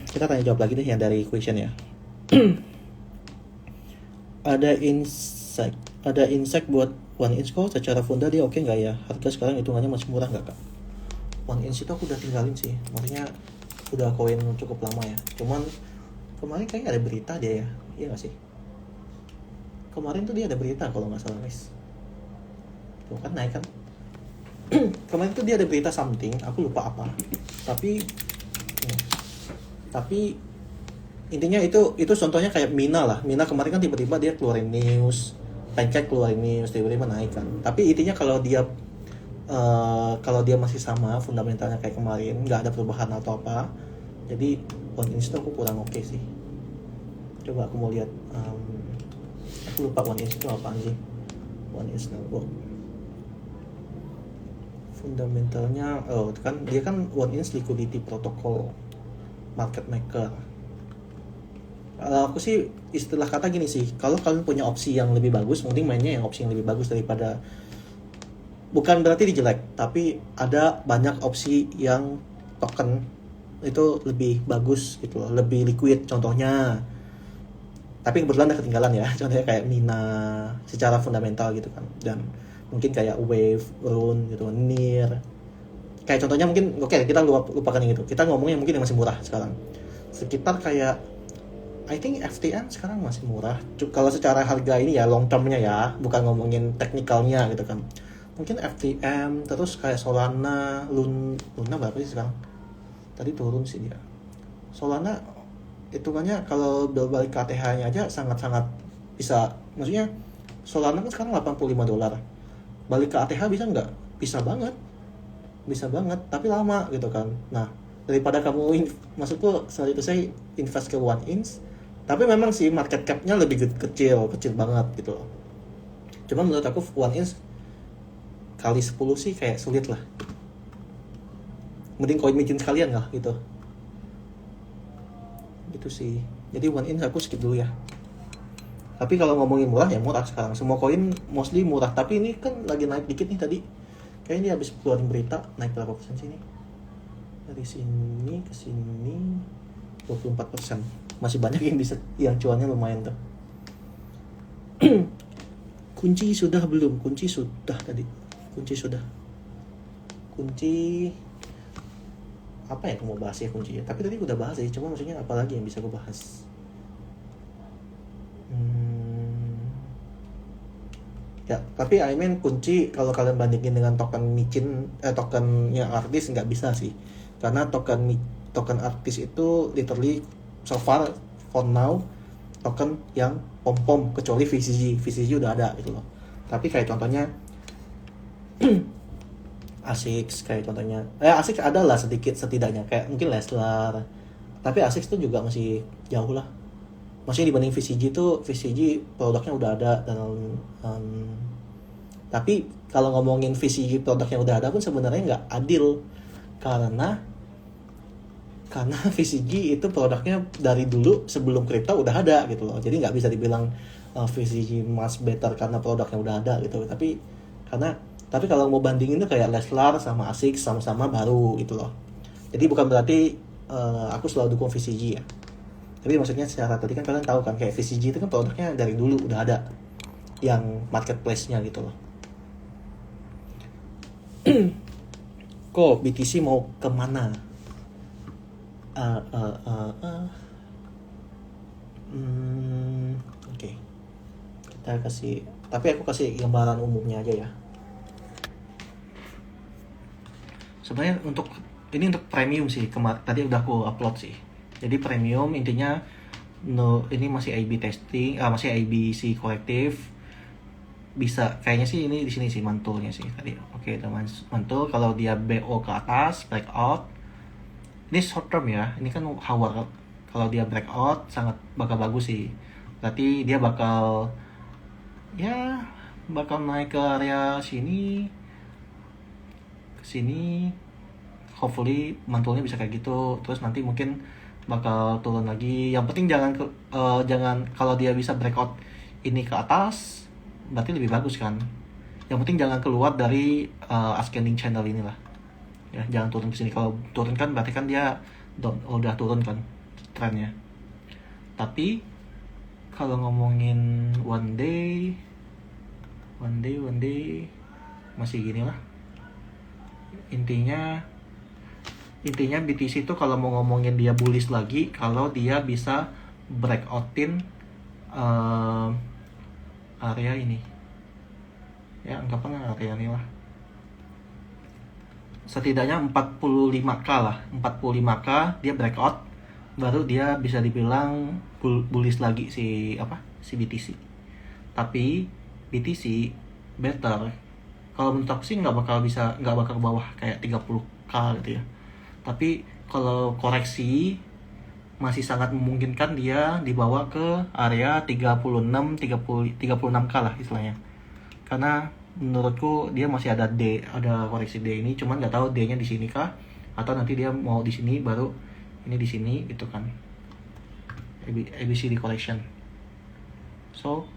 Kita tanya jawab lagi deh yang dari question ya. Ada insight buat One Inch kok secara funda dia oke nggak ya? Harga sekarang hitungannya masih murah nggak kak? One Inch itu aku udah tinggalin sih, maksudnya udah koin cukup lama ya. Cuman kemarin kayaknya ada berita dia ya, iya nggak sih? Kemarin tuh dia ada berita kalau nggak salah guys. Tuh kan naik kan? Kemarin tuh dia ada berita something, aku lupa apa. Tapi intinya itu contohnya kayak Mina lah. Mina kemarin kan tiba-tiba dia keluarin news, Pancake keluarin news, tiba-tiba naik kan. Tapi intinya kalau dia masih sama fundamentalnya kayak kemarin, nggak ada perubahan atau apa, jadi One Inch itu aku kurang oke sih. Coba aku mau lihat, aku lupa One Inch itu apaan sih. One Inch network fundamentalnya, kan dia kan One Inch liquidity protocol, market maker. Aku sih istilah kata gini sih, kalau kalian punya opsi yang lebih bagus, mending mainnya yang opsi yang lebih bagus daripada, bukan berarti dijelek, tapi ada banyak opsi yang token itu lebih bagus gitu loh, lebih liquid contohnya. Tapi kebetulan udah ketinggalan ya, contohnya kayak Mina secara fundamental gitu kan, dan mungkin kayak Wave, Rune gitu, Near. Kayak contohnya mungkin, oke, kita lupakan yang itu. Kita ngomongnya mungkin yang masih murah sekarang. Sekitar kayak I think FTM sekarang masih murah. Kalau secara harga ini ya long termnya ya, bukan ngomongin teknikalnya gitu kan. Mungkin FTM, terus kayak Solana, Luna berapa sih sekarang? Tadi turun sih dia. Solana hitungannya kalau balik ke ATH-nya aja sangat-sangat bisa. Maksudnya Solana kan sekarang $85. Balik ke ATH bisa nggak? Bisa banget, tapi lama gitu kan. Nah, daripada kamu maksudku saat itu saya invest ke One Inch, tapi memang sih market cap-nya lebih kecil banget gitu loh. Cuman menurut aku One Inch kali 10 sih kayak sulit lah. Mending koin micin sekalian lah gitu. Gitu sih. Jadi One Inch aku skip dulu ya. Tapi kalau ngomongin murah ya murah sekarang. Semua koin mostly murah, tapi ini kan lagi naik dikit nih tadi. Kayaknya ini habis keluarin berita naik berapa persen sini? Dari sini ke sini 24%. Masih banyak yang cuannya lumayan tuh. Kunci sudah belum? Kunci sudah tadi. Kunci apa ya aku mau bahas ya kunci ya? Tapi tadi udah bahas ya, cuma maksudnya apa lagi yang bisa aku bahas? Ya, tapi I mean kunci kalau kalian bandingin dengan token micin, tokennya artis nggak bisa sih. Karena token artis itu literally so far for now token yang pom kecuali VCG udah ada gitu loh. Tapi kayak contohnya ASICS kayak contohnya, ASICS ada lah sedikit setidaknya kayak mungkin Leslar. Tapi ASICS itu juga masih jauh lah. maksudnya dibanding VCG tuh VCG produknya udah ada dan tapi kalau ngomongin VCG produk yang udah ada pun sebenarnya nggak adil karena VCG itu produknya dari dulu sebelum kripto udah ada gitu loh, jadi nggak bisa dibilang VCG much better karena produknya udah ada gitu. Tapi kalau mau bandingin tuh kayak Leslar sama ASICS sama-sama baru gitu loh, jadi bukan berarti aku selalu dukung VCG ya, tapi maksudnya secara tadi kan kalian tahu kan kayak VCG itu kan produknya dari dulu udah ada yang marketplace-nya gitu loh. Kok BTC mau kemana? Oke. Tapi aku kasih gambaran umumnya aja ya. Sebenarnya untuk premium sih, tadi udah aku upload sih. Jadi premium intinya ini masih A/B testing, masih ABC korektif. Bisa kayaknya sih ini di sini sih mantulnya sih tadi. Oke, teman mantul kalau dia BO ke atas, breakout. Ini short term ya. Ini kan hour. Kalau dia breakout sangat bakal bagus sih. Berarti dia bakal naik ke area sini. Ke sini. Hopefully mantulnya bisa kayak gitu. Terus nanti mungkin bakal turun lagi. Yang penting jangan kalau dia bisa breakout ini ke atas, berarti lebih bagus kan. Yang penting jangan keluar dari ascending channel inilah ya, jangan turun ke sini. Kalau turun kan berarti kan dia udah turun kan trennya. Tapi kalau ngomongin one day masih gini lah. Intinya BTC itu kalau mau ngomongin dia bullish lagi kalau dia bisa breakoutin area ini ya, anggapan area ini lah, setidaknya 45k lah, 45k dia breakout baru dia bisa dibilang bullish lagi si BTC. Tapi BTC better kalau menurut aku sih nggak bakal ke bawah kayak 30k gitu ya. Tapi kalau koreksi masih sangat memungkinkan dia dibawa ke area 36k lah istilahnya. Karena menurutku dia masih ada koreksi D ini, cuman nggak tahu D-nya di sini kah atau nanti dia mau di sini baru ini di sini gitu kan. ABCD collection. So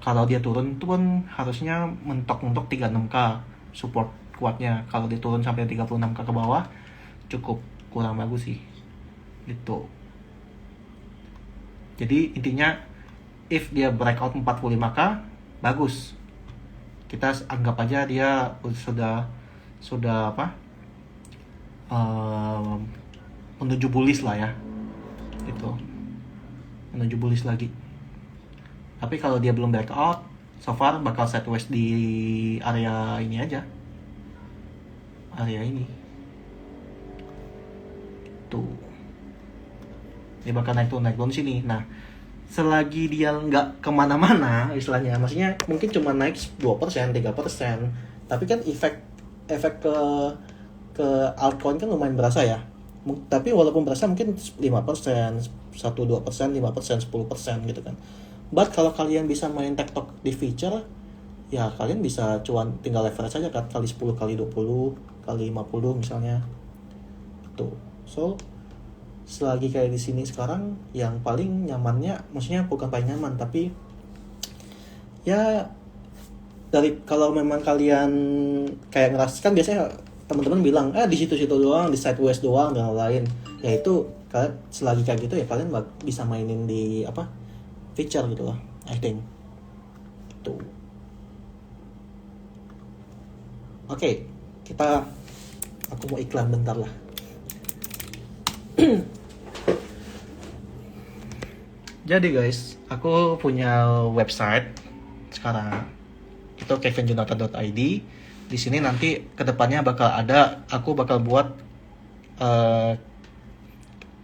kalau dia turun itu pun harusnya mentok 36k support kuatnya. Kalau dia turun sampai 36k ke bawah cukup kurang bagus sih gitu. Jadi intinya if dia breakout 45k bagus, kita anggap aja dia sudah menuju bullish lah ya gitu, menuju bullish lagi. Tapi kalau dia belum breakout, so far bakal sideways di area ini aja, area ini tuh. Dia bakal naik turun sini. Nah, selagi dia nggak kemana-mana istilahnya, maksudnya mungkin cuma naik 2%, 3%, tapi kan efek ke altcoin kan lumayan berasa ya. Tapi walaupun berasa mungkin 5%, 1-2%, 5%, 10% gitu kan. But kalau kalian bisa main TikTok di feature, ya kalian bisa tinggal leverage aja kan, kali 10, kali 20, kali 50 misalnya. Tuh. So selagi kayak di sini sekarang, yang paling nyamannya, maksudnya bukan paling nyaman, tapi ya kalau memang kalian kayak ngerasa kan biasanya teman-teman bilang di situ-situ doang, di sideways doang dan lain, ya itu kalian selagi kayak gitu ya kalian bisa mainin di feature gitu loh, I think tuh. Oke, aku mau iklan bentar lah. Jadi guys, aku punya website sekarang. Itu kevinjunata.id. Di sini nanti kedepannya aku bakal buat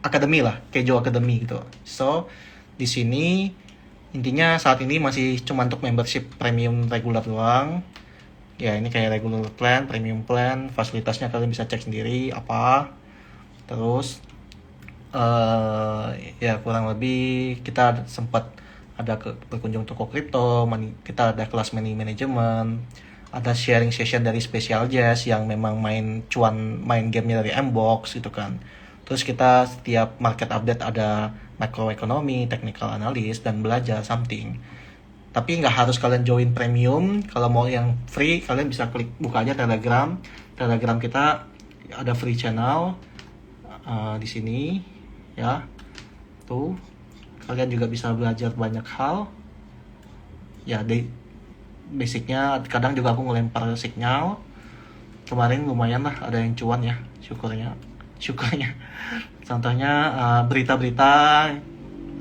akademi lah, Kejo Academy gitu. So, di sini intinya saat ini masih cuma untuk membership premium regular doang. Ya, ini kayak regular plan, premium plan, fasilitasnya kalian bisa cek sendiri apa. Terus Ya kurang lebih kita sempat ada berkunjung toko kripto, kita ada kelas money management, ada sharing session dari Special Jazz yang memang main gamenya dari Mbox gitu kan. Terus kita setiap market update ada macroeconomy, technical analysis, dan belajar something. Tapi nggak harus kalian join premium. Kalau mau yang free, kalian bisa klik buka aja Telegram. Telegram kita ada free channel di sini, ya. Tuh, kalian juga bisa belajar banyak hal. Ya, basicnya kadang juga aku ngelempar signal. Kemarin lumayan lah, ada yang cuan ya, syukurnya. Contohnya berita-berita,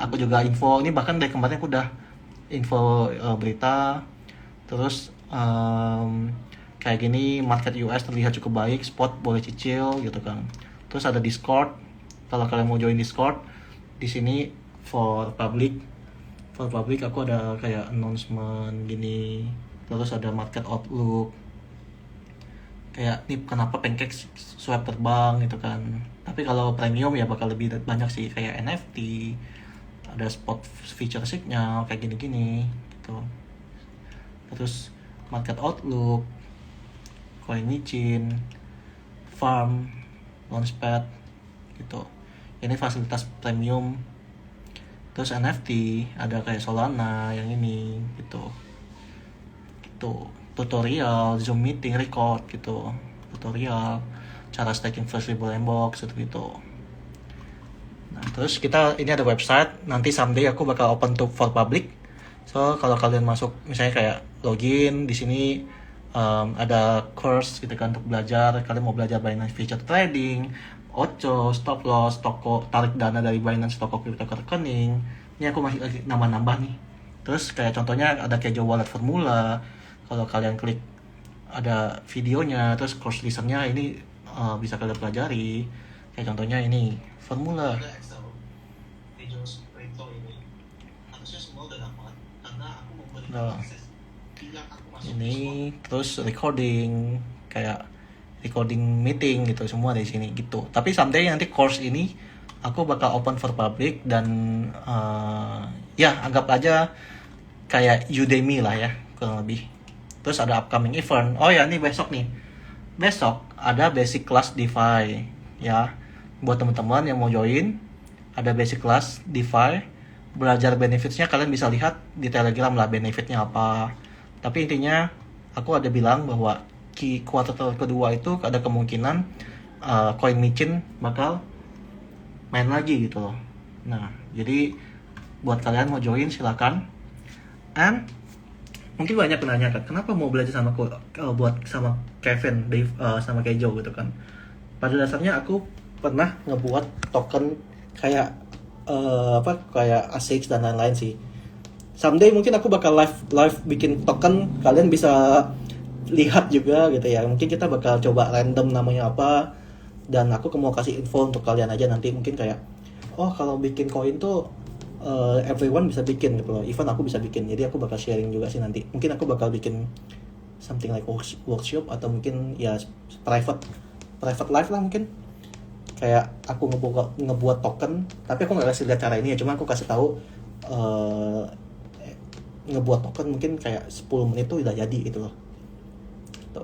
aku juga info. Ini bahkan dari kemarin aku udah info berita. Terus kayak gini, market US terlihat cukup baik, spot boleh cicil gitu kan. Terus ada Discord. Kalau kalian mau join Discord, di sini for public aku ada kayak announcement gini. Terus ada market outlook. Kayak nih kenapa pancake swap terbang gitu kan. Tapi kalau premium ya bakal lebih banyak sih, kayak NFT, ada spot feature signal kayak gini-gini gitu. Terus market outlook, coin micin, farm, launchpad gitu. Ini fasilitas premium. Terus NFT ada kayak Solana yang ini gitu. Tutorial, Zoom meeting, record gitu. Tutorial cara staking First Ripple Mbox gitu. Nah, terus ini ada website, nanti someday aku bakal open for public. So, kalau kalian masuk misalnya kayak login di sini ada course gitu kan untuk belajar. Kalian mau belajar Binance Future Trading, Ocho, stop loss, toko tarik dana dari Binance toko crypto ke rekening. Ini aku masih lagi nambah-nambah nih. Terus kayak contohnya ada Kejo Wallet Formula. Kalau kalian klik ada videonya, terus course listennya ini bisa kalian pelajari. Kayak contohnya ini formula. Nah, ini terus recording kayak recording meeting gitu, semua dari sini gitu. Tapi someday nanti course ini aku bakal open for public dan ya anggap aja kayak Udemy lah ya kurang lebih. Terus ada upcoming event. Oh ya, ini besok nih. Besok ada basic class DeFi ya. Buat teman-teman yang mau join, ada basic class DeFi. Belajar benefitsnya kalian bisa lihat di Telegram lah benefitnya apa. Tapi intinya aku ada bilang bahwa kuartal kedua itu ada kemungkinan coin micin bakal main lagi gitu loh. Nah, jadi buat kalian mau join silakan. And mungkin banyak penanya kan, kenapa mau belajar buat sama Kevin, Dave, sama Kejo gitu kan. Pada dasarnya aku pernah ngebuat token kayak kayak ASICS dan lain-lain sih. Someday mungkin aku bakal live bikin token, kalian bisa lihat juga gitu ya. Mungkin kita bakal coba random namanya apa, dan aku mau kasih info untuk kalian aja nanti. Mungkin kayak kalau bikin koin tuh everyone bisa bikin gitu loh, even aku bisa bikin. Jadi aku bakal sharing juga sih nanti. Mungkin aku bakal bikin something like workshop atau mungkin ya private live lah mungkin. Kayak aku ngebuat token, tapi aku nggak kasih lihat cara ini ya, cuma aku kasih tahu ngebuat token mungkin kayak 10 menit tuh udah jadi gitu loh. Tuh.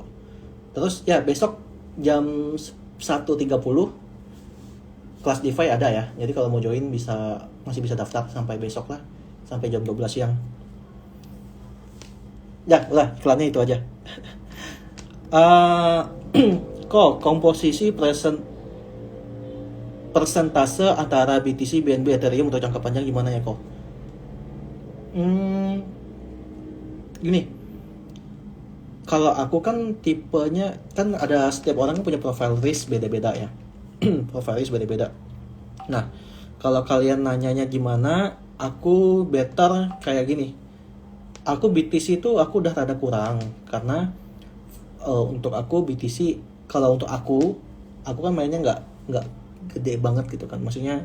Terus ya besok jam 1.30 kelas DeFi ada ya. Jadi kalau mau join masih bisa daftar sampai besok lah, sampai jam 12 siang. Ya, udah iklannya itu aja. Kok komposisi persentase antara BTC, BNB, Ethereum untuk jangka panjang gimana ya kok? Gini. Kalau aku kan tipenya kan ada, setiap orang punya profile risk beda-beda ya. Profile risk beda-beda. Nah, kalau kalian nanyanya gimana, aku better kayak gini. Aku BTC itu aku udah rada kurang karena untuk aku BTC, kalau untuk aku kan mainnya nggak gede banget gitu kan. Maksudnya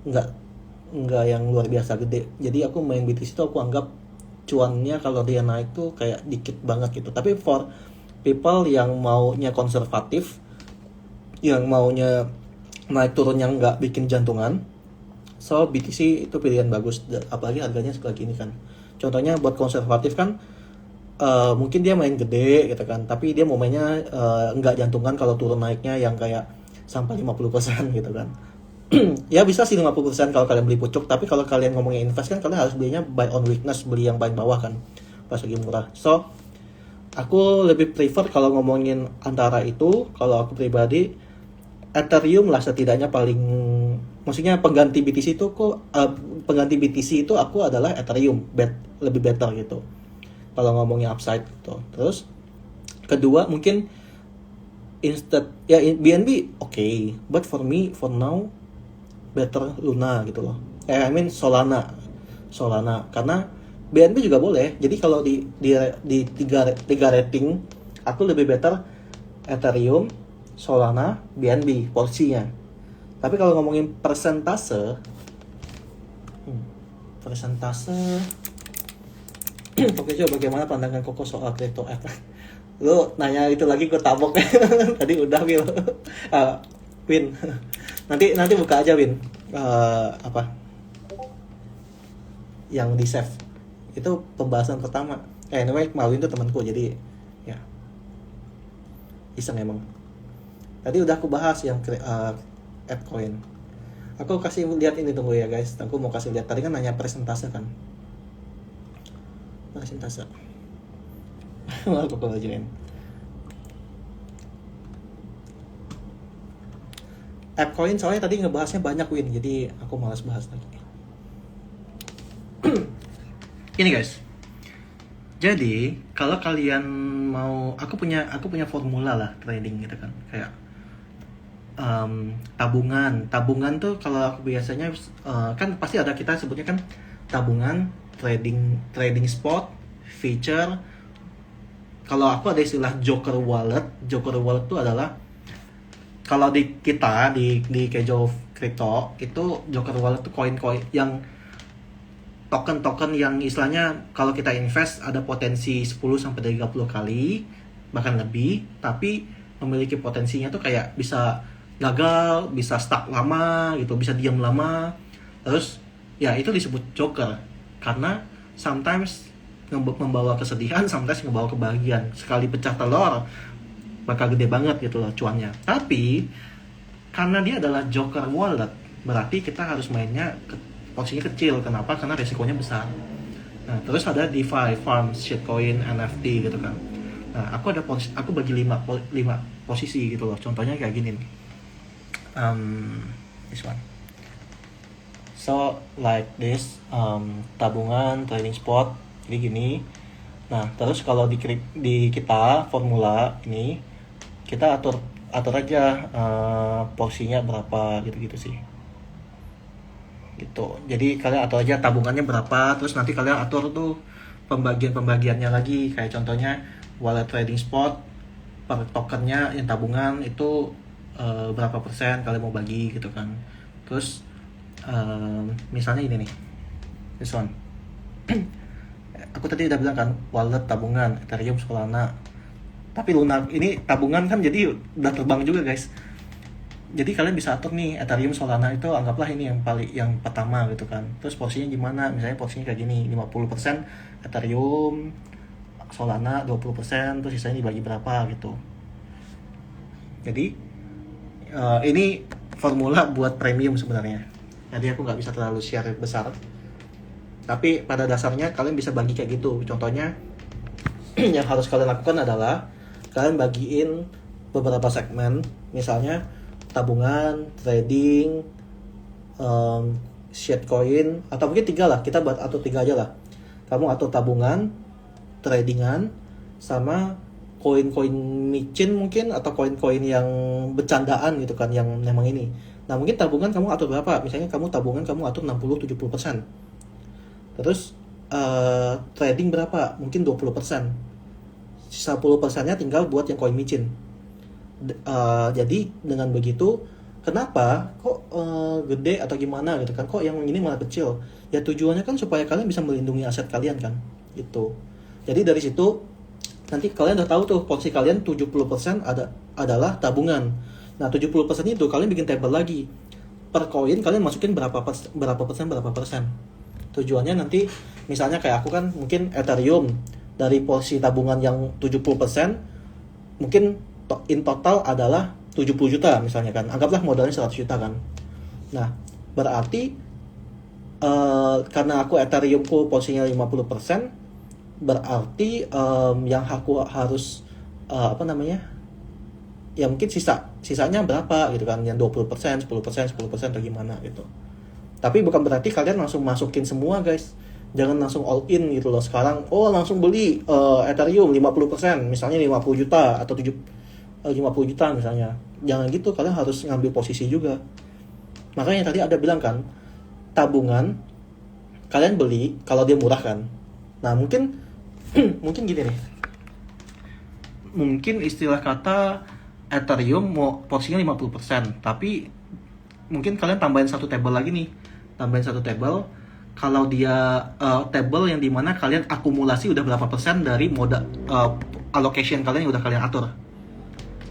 nggak yang luar biasa gede. Jadi aku main BTC itu aku anggap cuannya kalau dia naik tuh kayak dikit banget gitu. Tapi for people yang maunya konservatif, yang maunya naik turunnya nggak bikin jantungan. So BTC itu pilihan bagus, apalagi harganya seperti ini kan. Contohnya buat konservatif kan, mungkin dia main gede gitu kan, tapi dia mau mainnya nggak jantungan kalau turun naiknya yang kayak sampai 50% gitu kan. Ya bisa sih 50% kalau kalian beli pucuk, tapi kalau kalian ngomongin invest kan kalian harus belinya buy on weakness, beli yang paling bawah kan pas lagi murah. So aku lebih prefer kalau ngomongin antara itu, kalau aku pribadi Ethereum lah setidaknya paling, maksudnya pengganti BTC itu pengganti BTC itu aku adalah Ethereum, lebih better gitu kalau ngomongin upside gitu. Terus kedua mungkin instead ya BNB oke, but for me for now better Luna gitu loh. I mean Solana karena BNB juga boleh. Jadi kalau di tiga rating aku lebih better Ethereum, Solana, BNB porsinya. Tapi kalau ngomongin persentase oke, coba bagaimana pandangan Koko soal crypto app? Lu nanya itu lagi gue tabok. Tadi udah Will. Win. Nanti buka aja Win. Apa? Yang di save. Itu pembahasan pertama. Anyway, Mawin itu temanku jadi ya. Iseng emang. Tadi udah aku bahas yang AppCoin. Aku kasih lihat ini, tunggu ya guys. Aku mau kasih lihat. Tadi kan nanya persentase kan. Persentase. Aku ajain. AppCoin soalnya tadi ngebahasnya banyak Win, jadi aku malas bahas lagi. Ini guys. Jadi kalau kalian mau, aku punya formula lah trading gitu kan, kayak tabungan tuh kalau aku biasanya kan pasti ada, kita sebutnya kan tabungan, trading spot, feature. Kalau aku ada istilah Joker Wallet tuh adalah, kalau di kita di Kejo Crypto itu Joker Wallet tuh koin-koin yang token-token yang istilahnya kalau kita invest ada potensi 10-30 kali bahkan lebih, tapi memiliki potensinya tuh kayak bisa gagal, bisa stuck lama gitu, bisa diam lama. Terus ya itu disebut joker karena sometimes membawa kesedihan, sometimes membawa kebahagiaan. Sekali pecah telur bakal gede banget gitu loh cuannya. Tapi karena dia adalah joker wallet, berarti kita harus mainnya porsinya kecil. Kenapa? Karena resikonya besar. Nah, terus ada DeFi, farm, shitcoin, NFT gitu kan. Nah, aku bagi 5 posisi gitu loh. Contohnya kayak gini nih. This one. So like this, tabungan, trading spot, jadi gini. Nah, terus kalau di kita formula ini kita atur aja porsinya berapa gitu sih. Gitu. Jadi kalian atur aja tabungannya berapa, terus nanti kalian atur tuh pembagiannya lagi, kayak contohnya wallet trading spot per tokennya yang tabungan itu berapa persen kalian mau bagi gitu kan. Terus misalnya ini nih, this one. Aku tadi udah bilang kan wallet, tabungan, Ethereum, Solana. Tapi Luna ini tabungan kan, jadi udah terbang juga guys. Jadi kalian bisa atur nih Ethereum, Solana itu anggaplah ini yang pertama gitu kan. Terus porsinya gimana? Misalnya porsinya kayak gini, 50% Ethereum, Solana 20%, terus sisanya dibagi berapa gitu. Jadi ini formula buat premium sebenarnya. Jadi aku nggak bisa terlalu share besar. Tapi pada dasarnya kalian bisa bagi kayak gitu. Contohnya yang harus kalian lakukan adalah kalian bagiin beberapa segmen, misalnya tabungan, trading, shitcoin, atau mungkin 3 lah, kita buat atur 3 aja lah. Kamu atur tabungan, tradingan, sama koin-koin micin mungkin, atau koin-koin yang bercandaan gitu kan, yang memang ini. Nah mungkin tabungan kamu atur berapa, misalnya tabungan kamu atur 60-70%. Terus trading berapa, mungkin 20%. Sisa 10%-nya tinggal buat yang koin micin. Jadi dengan begitu, kenapa kok gede atau gimana gitu kan, kok yang ini malah kecil? Ya tujuannya kan supaya kalian bisa melindungi aset kalian kan gitu. Jadi dari situ nanti kalian udah tahu tuh porsi kalian 70% adalah tabungan, Nah 70% itu kalian bikin table lagi. Per koin kalian masukin berapa persen. Tujuannya nanti misalnya kayak aku kan mungkin Ethereum dari porsi tabungan yang 70% mungkin in total adalah 70 juta misalnya kan. Anggaplah modalnya 100 juta kan. Nah, berarti karena aku Ethereumku porsinya 50%, berarti yang aku harus apa namanya? Ya mungkin sisanya berapa gitu kan, yang 20%, 10% atau gimana gitu. Tapi bukan berarti kalian langsung masukin semua guys, jangan langsung all in gitu loh sekarang. Oh langsung beli Ethereum 50%, misalnya 50 juta atau 50 juta misalnya. Jangan gitu, kalian harus ngambil posisi juga. Makanya tadi ada bilang kan, tabungan kalian beli kalau dia murah kan. Nah mungkin mungkin gini nih, mungkin istilah kata Ethereum mau porsinya 50%, tapi mungkin kalian tambahin satu table lagi nih. Tambahin satu table, kalau dia table yang dimana kalian akumulasi udah berapa persen dari modal allocation kalian yang udah kalian atur.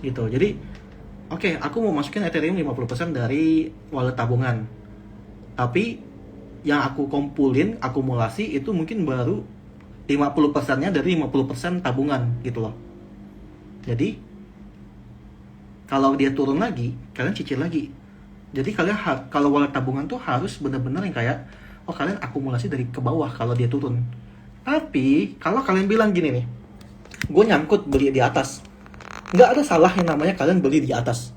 Gitu. Jadi, oke, aku mau masukin Ethereum 50% dari wallet tabungan. Tapi yang aku kumpulin akumulasi itu mungkin baru 50%-nya dari 50% tabungan gitu loh. Jadi kalau dia turun lagi, kalian cicil lagi. Jadi kalian kalau wallet tabungan tuh harus benar-benar yang kayak, oh kalian akumulasi dari ke bawah kalau dia turun. Tapi kalau kalian bilang gini nih, gue nyangkut beli di atas, nggak ada salah yang namanya kalian beli di atas.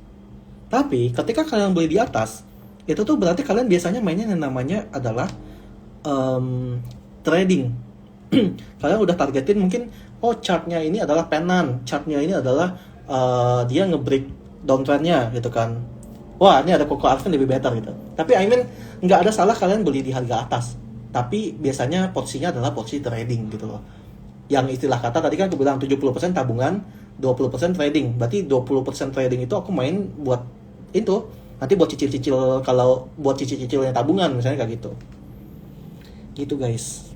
Tapi ketika kalian beli di atas, itu tuh berarti kalian biasanya mainnya yang namanya adalah trading. Kalian udah targetin mungkin, oh chartnya ini adalah penan, chartnya ini adalah dia nge-break downtrendnya gitu kan. Wah ini ada Coco Arvin lebih better gitu. Tapi I mean nggak ada salah kalian beli di harga atas. Tapi biasanya porsinya adalah porsi trading gitu loh. Yang istilah kata tadi kan aku bilang 70% tabungan, 20% trading. Berarti 20% trading itu aku main buat itu. Nanti buat cicil-cicil, kalau buat cicil-cicilnya tabungan misalnya kayak gitu. Gitu guys.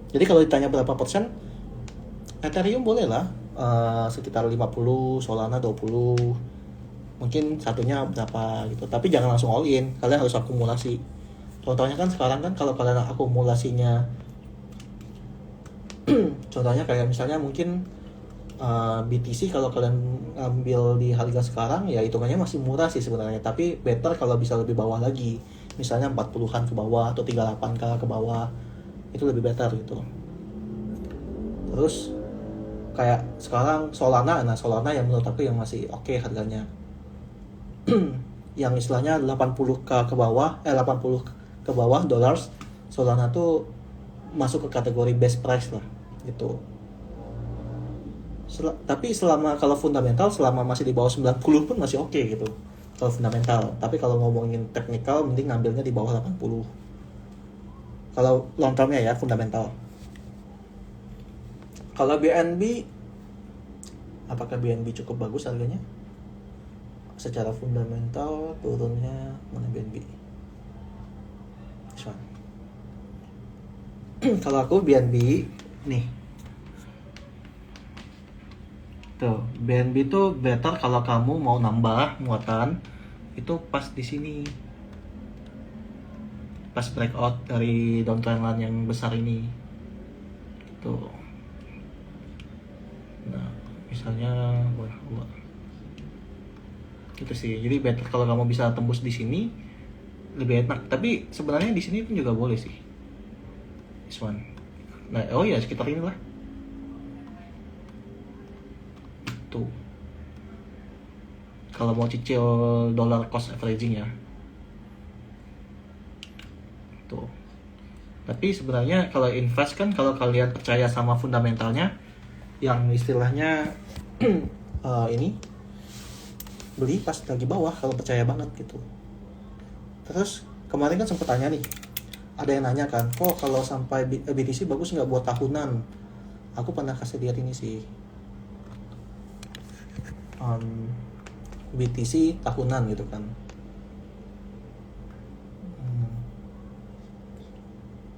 Jadi kalau ditanya berapa persen, Ethereum boleh lah. Sekitar 50, Solana 20, mungkin satunya berapa gitu. Tapi jangan langsung all in, kalian harus akumulasi. Contohnya kan sekarang kan kalau kalian akumulasinya contohnya kayak misalnya mungkin BTC kalau kalian ambil di harga sekarang ya hitungannya masih murah sih sebenarnya, tapi better kalau bisa lebih bawah lagi, misalnya 40-an ke bawah atau 38k ke bawah, itu lebih better gitu. Terus kayak sekarang Solana yang menurut aku yang masih oke harganya. Yang istilahnya 80k ke bawah 80 ke bawah dollars, Solana tuh masuk ke kategori best price lah gitu. Tapi selama kalau fundamental selama masih di bawah 90 pun masih oke gitu kalau fundamental. Tapi kalau ngomongin teknikal mending ngambilnya di bawah 80 kalau long termnya ya, fundamental. Kalau BNB, apakah BNB cukup bagus harganya? Secara fundamental turunnya mana BNB? Kalau aku BNB nih, tuh BNB tuh better kalau kamu mau nambah muatan itu pas di sini, pas breakout dari downtrend line yang besar ini, tuh. Nah, misalnya gua gitu sih. Jadi better kalau kamu bisa tembus di sini lebih enak. Tapi sebenarnya di sini pun juga boleh sih. This one. Nah, oh ya sekitar ini lah. Tuh. Kalau mau cicil dollar cost averaging ya. Tuh. Tapi sebenarnya kalau invest kan kalau kalian percaya sama fundamentalnya, yang istilahnya ini beli pas lagi bawah kalau percaya banget gitu. Terus kemarin kan sempat tanya nih, ada yang nanya kan, kok kalau sampai BTC bagus nggak buat tahunan? Aku pernah kasih lihat ini sih, BTC tahunan gitu kan.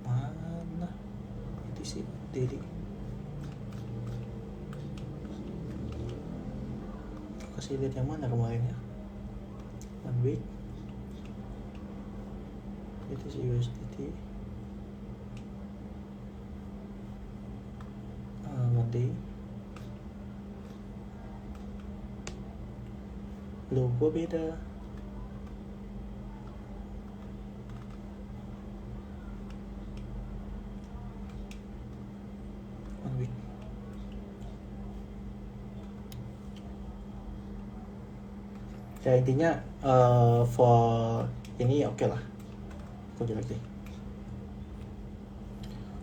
Mana BTC daily? kasih lihat yang mana kemarin ya. 1 week BTC USDT, 1 day, logo beda. Ya intinya for ini oke lah. Kok jelek deh.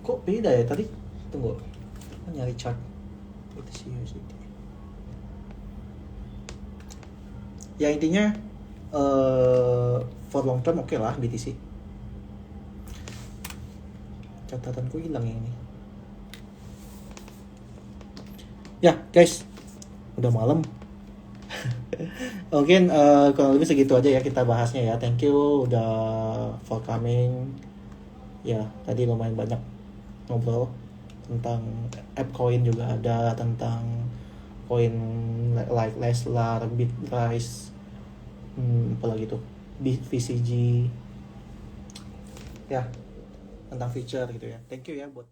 Kok beda ya tadi? Tunggu. Aku nyari chart BTC USDT. Ya intinya for long term oke lah BTC. Catatanku hilang yang ini. Ya guys, udah malam. Mungkin kurang lebih segitu aja ya kita bahasnya ya. Thank you udah for coming. Ya tadi lumayan banyak ngobrol tentang app coin, juga ada tentang koin like Leslar, Bitrise, apalagi tuh VCG ya, tentang feature gitu ya. Thank you ya buat